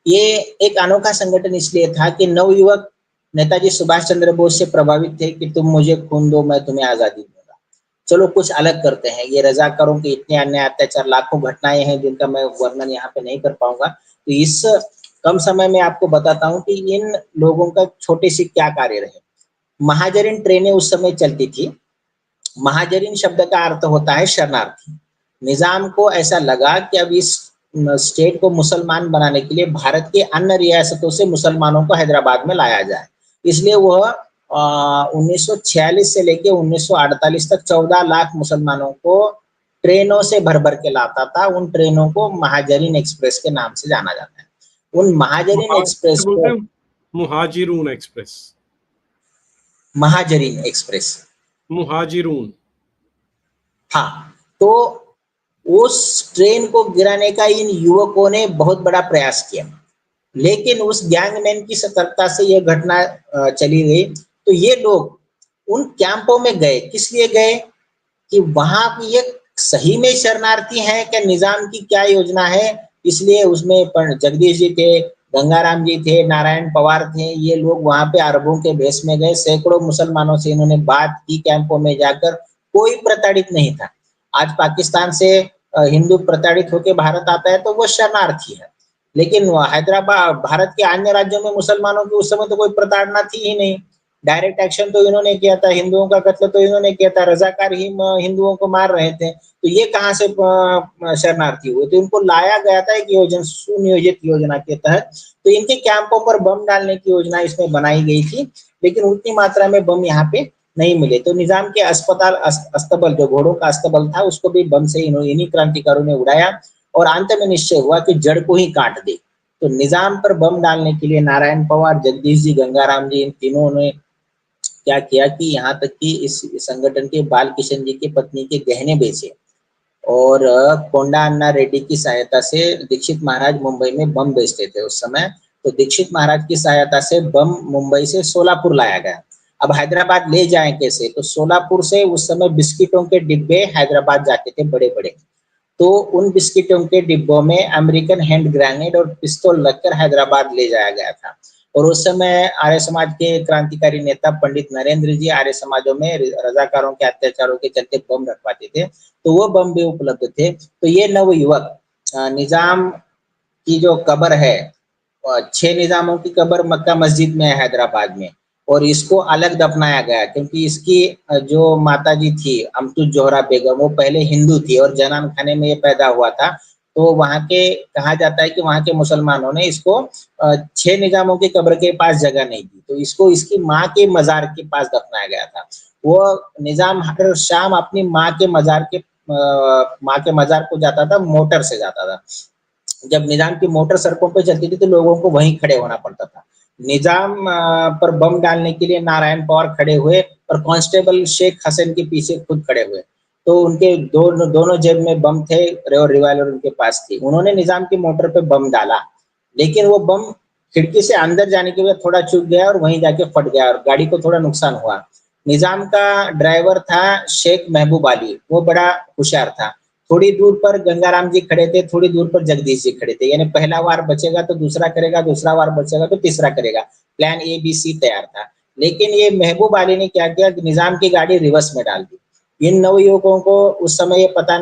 ये एक अनोखा संगठन इसलिए था कि नवयुवक नेताजी सुभाष चंद्र बोस से प्रभावित थे कि तुम मुझे खून दो मैं तुम्हें आजादी दूंगा, चलो कुछ अलग करते हैं। ये रजाकारों के इतने अन्याय अत्याचार लाखों घटनाएं हैं जिनका मैं वर्णन यहाँ पे नहीं कर पाऊंगा। तो इस कम समय में आपको बताता हूँ कि इन लोगों का छोटे से क्या कार्य रहे। महाजरीन ट्रेनें उस समय चलती थी। महाजरीन शब्द का अर्थ होता है शरणार्थी। निजाम को ऐसा लगा कि अब इस स्टेट को मुसलमान बनाने के लिए भारत के अन्य रियासतों से मुसलमानों को हैदराबाद में लाया जाए। इसलिए वह 1946 से लेके 1948 तक 14 लाख मुसलमानों को ट्रेनों से भर-भर के लाता था। उन ट्रेनों को महाजरीन एक्सप्रेस के नाम से जाना जाता है। उन महाजरीन एक्सप्रेस बोलते को हैं मुहाजिरून एक्सप्रेस। महाजरीन एक्सप्रेस, मुहाजिरून। हाँ, तो उस ट्रेन को गिराने का इन युवकों ने बहुत बड़ा प्रयास किया, लेकिन उस गैंगमैन की सतर्कता से यह घटना चली गई। तो ये लोग उन कैंपों में गए, किस लिए गए कि वहां ये सही में शरणार्थी हैं क्या, निजाम की क्या योजना है। इसलिए उसमें जगदीश जी थे, गंगाराम जी थे, नारायण पवार थे, ये लोग वहां पे अरबों के भेष में गए। सैकड़ों मुसलमानों से इन्होंने बात की कैंपों में जाकर, कोई प्रताड़ित नहीं था। आज पाकिस्तान से हिंदू प्रताड़ित होकर भारत आता है तो वो शरणार्थी है, लेकिन हैदराबाद भारत के अन्य राज्यों में मुसलमानों की उस समय तो कोई प्रताड़ना थी ही नहीं। डायरेक्ट एक्शन तो इन्होंने किया था, हिंदुओं का कत्ल तो इन्होंने किया था, रजाकार ही हिंदुओं को मार रहे थे, तो ये कहाँ से शरणार्थी हुए। तो इनको लाया गया था एक योजना, सुनियोजित योजना के तहत। तो इनके कैंपों पर बम डालने की योजना इसमें बनाई गई थी, लेकिन उतनी मात्रा में बम यहाँ पे नहीं मिले। तो निजाम के अस्पताल अस्तबल, जो घोड़ों का अस्तबल था, उसको भी बम से इन्हीं क्रांतिकारियों ने उड़ाया और अंत में निश्चय हुआ कि जड़ को ही काट दे। तो निजाम पर बम डालने के लिए नारायण पवार, जगदीश जी, गंगाराम जी, इन तीनों ने क्या किया कि यहाँ तक कि इस संगठन के बाल किशन जी की पत्नी के गहने बेचे और कोंडा अन्ना रेड्डी की सहायता से दीक्षित महाराज मुंबई में बम बेचते थे उस समय। तो दीक्षित महाराज की सहायता से बम मुंबई से सोलापुर लाया गया। अब हैदराबाद ले जाएं कैसे, तो सोलापुर से उस समय बिस्किटों के डिब्बे हैदराबाद जाते थे बड़े बड़े। तो उन बिस्किटों के डिब्बों में अमेरिकन हैंड ग्रेनेड और पिस्तौल लगकर हैदराबाद ले जाया गया था। और उस समय आर्य समाज के क्रांतिकारी नेता पंडित नरेंद्र जी आर्य समाजों में रजाकारों के अत्याचारों के चलते बम रखवाते थे, तो वो बम भी उपलब्ध थे। तो ये नवयुवक निजाम की जो कब्र है, 6 निजामों की कब्र मक्का मस्जिद में है हैदराबाद में, और इसको अलग दफनाया गया क्योंकि इसकी जो माताजी थी अमतुज जोहरा बेगम, वो पहले हिंदू थी और जनान खाने में ये पैदा हुआ था। तो वहाँ के कहा जाता है कि वहाँ के मुसलमानों ने इसको 6 निजामों की कब्र के पास जगह नहीं दी, तो इसको इसकी माँ के मजार के पास दफनाया गया था। वो निजाम हर शाम अपनी माँ के मजार को जाता था, मोटर से जाता था। जब निजाम की मोटर सड़कों पे चलती थी तो लोगों को वहीं खड़े होना पड़ता था। निजाम पर बम डालने के लिए नारायण पवार खड़े हुए और कांस्टेबल शेख हसन के पीछे खुद खड़े हुए। तो उनके दोनों जेब में बम थे और रिवाल्वर उनके पास थी। उन्होंने निजाम की मोटर पे बम डाला, लेकिन वो बम खिड़की से अंदर जाने के बाद थोड़ा चूक गया और वहीं जाके फट गया और गाड़ी को थोड़ा नुकसान हुआ। निजाम का ड्राइवर था शेख महबूब अली, वो बड़ा होशियार था। थोड़ी दूर पर गंगाराम जी खड़े थे, थोड़ी दूर पर जगदीश जी खड़े थे, यानी पहला वार बचेगा तो दूसरा करेगा, दूसरा वार बचेगा तो तीसरा करेगा। प्लान ABC तैयार था। लेकिन ये महबूब अली ने क्या किया कि निजाम की गाड़ी रिवर्स में डाल दी। इन नवयुवकों को उस समय ये पता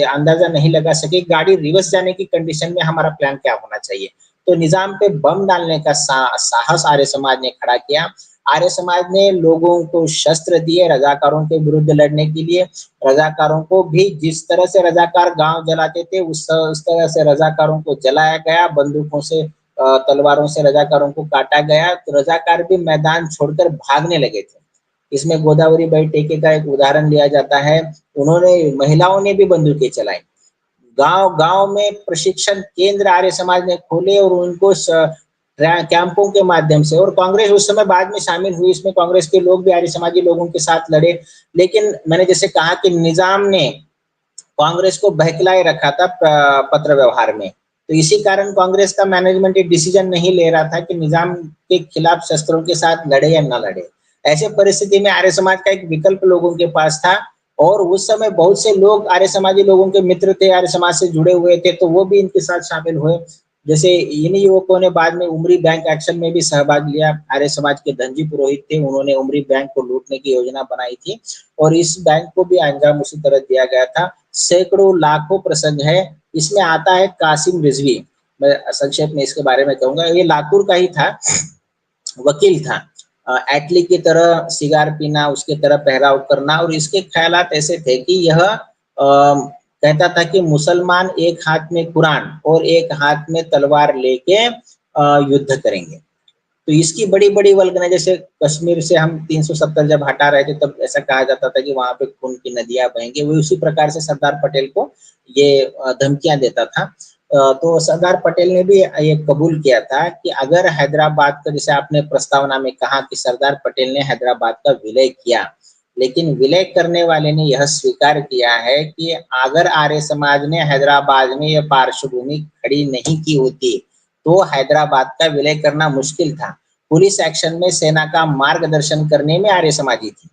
अंदाजा नहीं लगा सके गाड़ी रिवर्स जाने की कंडीशन में हमारा प्लान क्या होना चाहिए। तो निजाम पे बम डालने का साहस आर्य समाज ने खड़ा किया। आर्य समाज ने लोगों को शस्त्र दिए रजाकारों के विरुद्ध लड़ने के लिए। रजाकारों को भी जिस तरह से रजाकार गांव जलाते थे उस तरह से रजाकारों को जलाया गया, बंदूकों से तलवारों से रजाकारों को काटा गया। तो रजाकार भी मैदान छोड़कर भागने लगे थे। इसमें गोदावरी बाई टेके का एक उदाहरण लिया जाता है। उन्होंने, महिलाओं ने भी बंदूकें चलाई। गांव गांव में प्रशिक्षण केंद्र आर्य समाज ने खोले और उनको कैंपों के माध्यम से, और कांग्रेस उस समय बाद में शामिल हुई, इसमें कांग्रेस के लोग भी आर्य समाजी लोगों के साथ लड़े। लेकिन मैंने जैसे कहा कि निजाम ने कांग्रेस को बहकलाए रखा था पत्र व्यवहार में, तो इसी कारण कांग्रेस का मैनेजमेंट ये डिसीजन नहीं ले रहा था कि निजाम के खिलाफ शस्त्रों के साथ लड़े या न लड़े। ऐसे परिस्थिति में आर्य समाज का एक विकल्प लोगों के पास था, और उस समय बहुत से लोग आर्य समाजी लोगों के मित्र थे, आर्य समाज से जुड़े हुए थे, तो वो भी इनके साथ शामिल हुए। जैसे इन्हीं युवकों ने बाद में उमरी बैंक एक्शन में भी सहभाग लिया। आर्य समाज के धनजी पुरोहित थे, उन्होंने उमरी बैंक को लूटने की योजना बनाई थी और इस बैंक को भी अंजाम उसी तरह दिया गया था। सैकड़ों लाखों प्रसंग है। इसमें आता है कासिम रिजवी। मैं संक्षेप में इसके बारे में कहूँगा। ये लातूर का ही था, वकील था। एटली की तरह सिगार पीना, उसके तरह पहराव करना, और इसके ख़्यालात ऐसे थे कि यह कहता था कि मुसलमान एक हाथ में कुरान और एक हाथ में तलवार लेके युद्ध करेंगे। तो इसकी बड़ी-बड़ी वल्गना, जैसे कश्मीर से हम 370 जब हटा रहे थे तब ऐसा कहा जाता था कि वहाँ पे खून की नदियाँ बहेंगी, वो उसी प्रकार से सरदार पटेल को ये धमकियाँ देता था। तो सरदार पटेल ने भी ये कबूल किया था कि अगर हैदराबाद का, जैसे आपने प्रस्तावना में कहा कि सरदार पटेल ने हैदराबाद का विलय किया, लेकिन विलय करने वाले ने यह स्वीकार किया है कि अगर आर्य समाज ने हैदराबाद में यह पार्श्वभूमि खड़ी नहीं की होती, तो हैदराबाद का विलय करना मुश्किल था। पुलिस एक्शन में सेना का मार्गदर्शन करने में आर्य समाजी थी।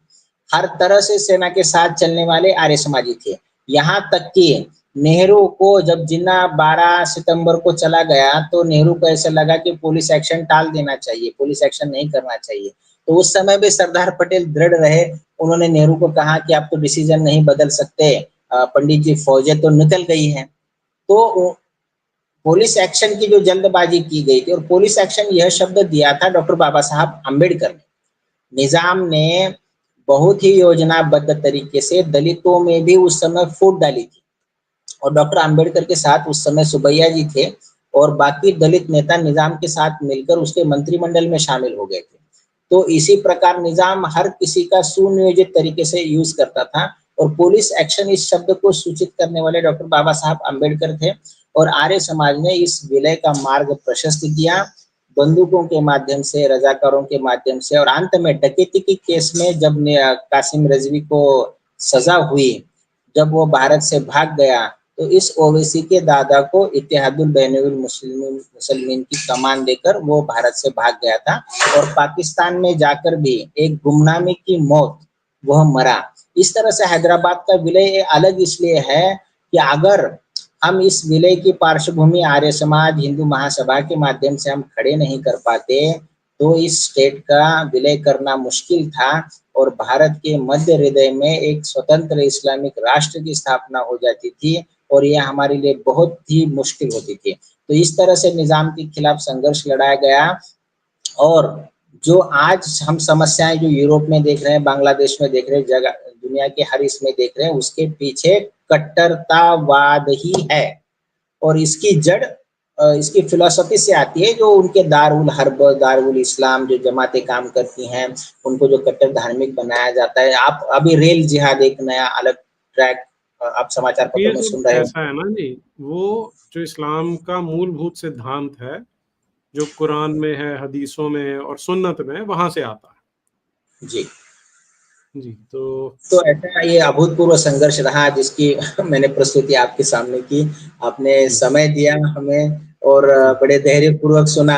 हर तरह से सेना के साथ चलने वाले आर्य समाजी थे। यहाँ तक कि नेहरू को जब जिन्ना 12 सितंबर को चला गया तो नेहरू को ऐसा लगा कि पुलिस एक्शन टाल देना चाहिए, पुलिस एक्शन नहीं करना चाहिए। तो उस समय भी सरदार पटेल दृढ़ रहे। उन्होंने नेहरू को कहा कि आप तो डिसीजन नहीं बदल सकते, पंडित जी फौजें तो निकल गई हैं। तो पुलिस एक्शन की जो जल्दबाजी की गई थी, और पुलिस एक्शन यह शब्द दिया था डॉक्टर बाबा साहब अम्बेडकर ने। निजाम ने बहुत ही योजनाबद्ध तरीके से दलितों में भी उस समय फूट डाली थी, और डॉक्टर अम्बेडकर के साथ उस समय सुबैया जी थे, और बाकी दलित नेता निजाम के साथ मिलकर उसके मंत्रिमंडल में शामिल हो गए थे। तो इसी प्रकार निजाम हर किसी का सुनियोजित तरीके से यूज करता था, और पुलिस एक्शन इस शब्द को सूचित करने वाले डॉक्टर बाबा साहब अम्बेडकर थे। और आर्य समाज ने इस विलय का मार्ग प्रशस्त किया, बंदूकों के माध्यम से, रजाकारों के माध्यम से, और अंत में डकैती के केस में जब कासिम रिजवी को सजा हुई, जब वो भारत से भाग गया, तो इस ओवैसी के दादा को इत्तेहादुल बैनुल मुसलमीन की कमान देकर वो भारत से भाग गया था, और पाकिस्तान में जाकर भी एक गुमनामी की मौत वह मरा। इस तरह से हैदराबाद का विलय अलग इसलिए है कि अगर हम इस विलय की पार्श्वभूमि आर्य समाज, हिंदू महासभा के माध्यम से हम खड़े नहीं कर पाते, तो इस स्टेट का विलय करना मुश्किल था, और भारत के मध्य हृदय में एक स्वतंत्र इस्लामिक राष्ट्र की स्थापना हो जाती थी, और यह हमारे लिए बहुत ही मुश्किल होती थी। तो इस तरह से निजाम के खिलाफ संघर्ष लड़ाया गया, और जो आज हम समस्याएं जो यूरोप में देख रहे हैं, बांग्लादेश में देख रहे हैं, जगह दुनिया के हर इसमें देख रहे हैं, उसके पीछे कट्टरतावाद ही है। और इसकी जड़ इसकी फिलॉसफी से आती है, जो उनके दारुल हर्ब, दारुल इस्लाम जो जमातें काम करती हैं, उनको जो कट्टर धार्मिक बनाया जाता है। आप अभी रेल जिहाद एक नया अलग ट्रैक आप समाचार ये पत्रों में तो सुन रहे हो। ऐसा है ना जी, वो जो इस्लाम का मूलभूत सिद्धांत है, जो कुरान में है, हदीसों में है और सुन्नत में है, वहां से आता जी। है जी। तो तो ऐसा ये अभूतपूर्व संघर्ष रहा जिसकी मैंने प्रस्तुति आपके सामने की। आपने जी समय दिया हमें, और जी बड़े धैर्यपूर्वक सुना।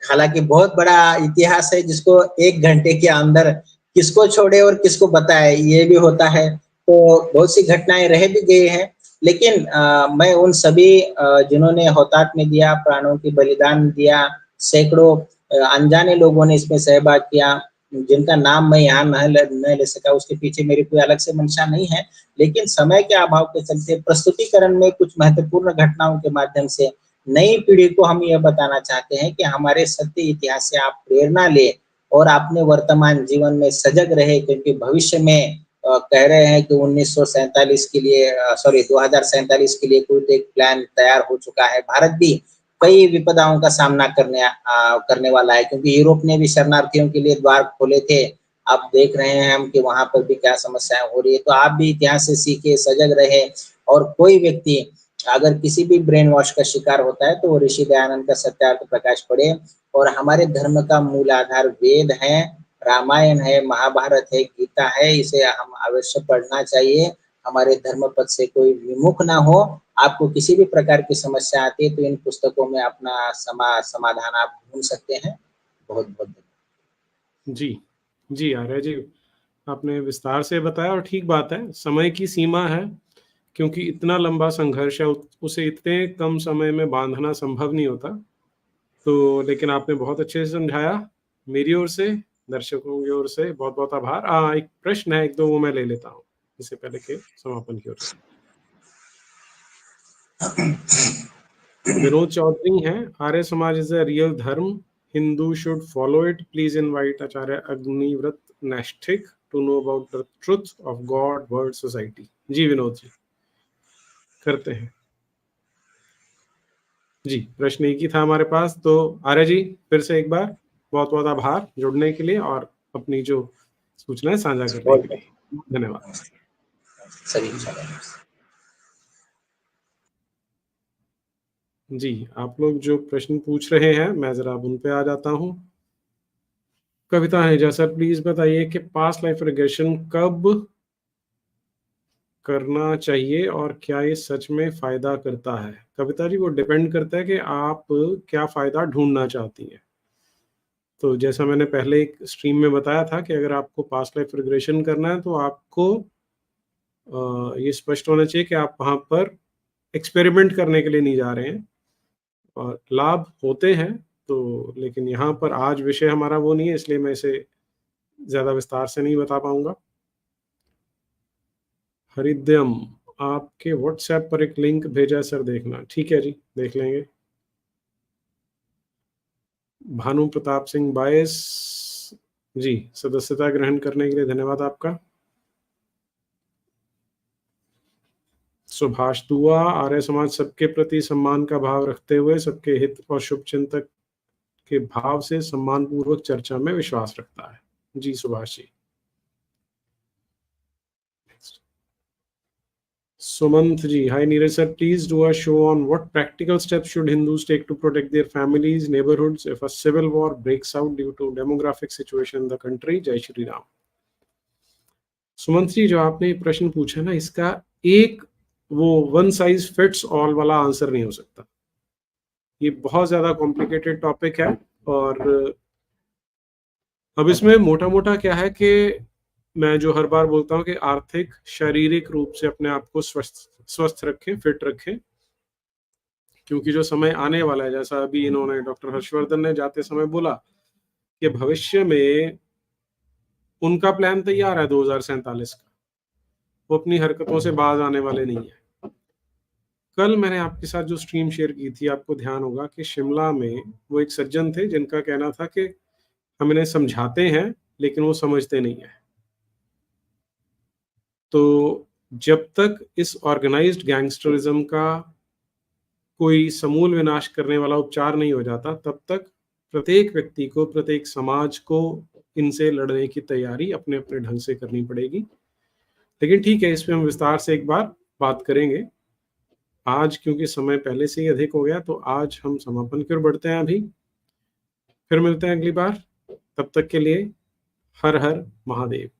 हालाँकि बहुत बड़ा इतिहास है जिसको 1 घंटे के अंदर किसको छोड़े और किसको बताए, ये भी होता है। तो बहुत सी घटनाएँ रह भी गई हैं, लेकिन मैं उन सभी जिन्होंने हौतात्म्य दिया, प्राणों की बलिदान दिया, सैकड़ों अनजाने लोगों ने इसमें सहभाग किया, जिनका नाम मैं यहाँ न ले सका, उसके पीछे मेरी कोई अलग से मंशा नहीं है। लेकिन समय के अभाव के चलते प्रस्तुतिकरण में कुछ महत्वपूर्ण घटनाओं के माध्यम से नई पीढ़ी को हम यह बताना चाहते हैं कि हमारे सत्य इतिहास से आप प्रेरणा लें, और अपने वर्तमान जीवन में सजग रहे, क्योंकि भविष्य में कह रहे हैं कि 1947 के लिए, सॉरी 2047 के लिए कोई एक प्लान तैयार हो चुका है। भारत भी कई विपदाओं का सामना करने वाला है, क्योंकि यूरोप ने भी शरणार्थियों के लिए द्वार खोले थे। अब देख रहे हैं हम कि वहाँ पर भी क्या समस्याएं हो रही है। तो आप भी इतिहास से सीखे, सजग रहे, और कोई व्यक्ति अगर किसी भी ब्रेन वॉश का शिकार होता है तो वो ऋषि दयानंद का सत्यार्थ प्रकाश पढ़े। और हमारे धर्म का मूल आधार वेद है, रामायण है, महाभारत है, गीता है, इसे हम अवश्य पढ़ना चाहिए। हमारे धर्म पद से कोई विमुख ना हो। आपको किसी भी प्रकार की समस्या आती है तो इन पुस्तकों में अपना समाधान आप ढूंढ सकते हैं। बहुत बहुत धन्यवाद। जी जी आर्य जी, आपने विस्तार से बताया, और ठीक बात है, समय की सीमा है, क्योंकि इतना लंबा संघर्ष है, उसे इतने कम समय में बांधना संभव नहीं होता। तो लेकिन आपने बहुत अच्छे से समझाया। मेरी ओर से, दर्शकों की ओर से बहुत बहुत आभार। एक प्रश्न है, एक दो, वो मैं ले लेता हूँ इससे पहले के समापन की ओर से। विनोद चौधरी हैं, Arya Samaj is a real dharma, Hindu should follow it, please invite Acharya Agnivrat Naishthik to know about the truth of God world society. जी विनोद जी, करते हैं जी। प्रश्न एक ही था हमारे पास, तो आर्य जी फिर से एक बार बहुत बहुत आभार जुड़ने के लिए और अपनी जो सूचनाएं साझा करने के लिए, धन्यवाद। सभी जी, आप लोग जो प्रश्न पूछ रहे हैं मैं जरा अब उन पे आ जाता हूँ। कविता है सर, प्लीज बताइए कि पास्ट लाइफ रिग्रेशन कब करना चाहिए और क्या ये सच में फायदा करता है? कविता जी, वो डिपेंड करता है कि आप क्या फायदा ढूंढना चाहती हैं। तो जैसा मैंने पहले एक स्ट्रीम में बताया था कि अगर आपको पास्ट लाइफ रिग्रेशन करना है तो आपको ये स्पष्ट होना चाहिए कि आप वहाँ पर एक्सपेरिमेंट करने के लिए नहीं जा रहे हैं, और लाभ होते हैं तो, लेकिन यहाँ पर आज विषय हमारा वो नहीं है, इसलिए मैं इसे ज़्यादा विस्तार से नहीं बता पाऊंगा। हरिद्यम, आपके व्हाट्सएप पर एक लिंक भेजा सर, देखना। ठीक है जी, देख लेंगे। भानु प्रताप सिंह बायस जी, सदस्यता ग्रहण करने के लिए धन्यवाद आपका। सुभाष दुआ, आर्य समाज सबके प्रति सम्मान का भाव रखते हुए सबके हित और शुभचिंतक के भाव से सम्मान पूर्वक चर्चा में विश्वास रखता है। जी Subhash ji. Sumant ji, hi Neeraj sir, please do a show on what practical steps should Hindus take to protect their families, neighbourhoods if a civil war breaks out due to demographic situation in the country. जय श्री राम। सुमंत जी, जो आपने प्रश्न पूछा ना, इसका एक वो वन साइज फिट्स ऑल वाला आंसर नहीं हो सकता। ये बहुत ज्यादा कॉम्प्लिकेटेड टॉपिक है, और अब इसमें मोटा मोटा क्या है कि मैं जो हर बार बोलता हूँ कि आर्थिक शारीरिक रूप से अपने आप को स्वस्थ रखें, फिट रखें, क्योंकि जो समय आने वाला है, जैसा अभी इन्होंने डॉक्टर हर्षवर्धन ने जाते समय बोला कि भविष्य में उनका प्लान तैयार है 2047 का, वो अपनी हरकतों से बाज आने वाले नहीं है। कल मैंने आपके साथ जो स्ट्रीम शेयर की थी, आपको ध्यान होगा कि शिमला में वो एक सज्जन थे जिनका कहना था कि हम इन्हें समझाते हैं लेकिन वो समझते नहीं है। तो जब तक इस ऑर्गेनाइज्ड गैंगस्टरिज्म का कोई समूल विनाश करने वाला उपचार नहीं हो जाता, तब तक प्रत्येक व्यक्ति को, प्रत्येक समाज को इनसे लड़ने की तैयारी अपने अपने ढंग से करनी पड़ेगी। लेकिन ठीक है, इस पे हम विस्तार से एक बार बात करेंगे। आज क्योंकि समय पहले से ही अधिक हो गया, तो आज हम समापन की ओर बढ़ते हैं। अभी फिर मिलते हैं अगली बार, तब तक के लिए हर हर महादेव।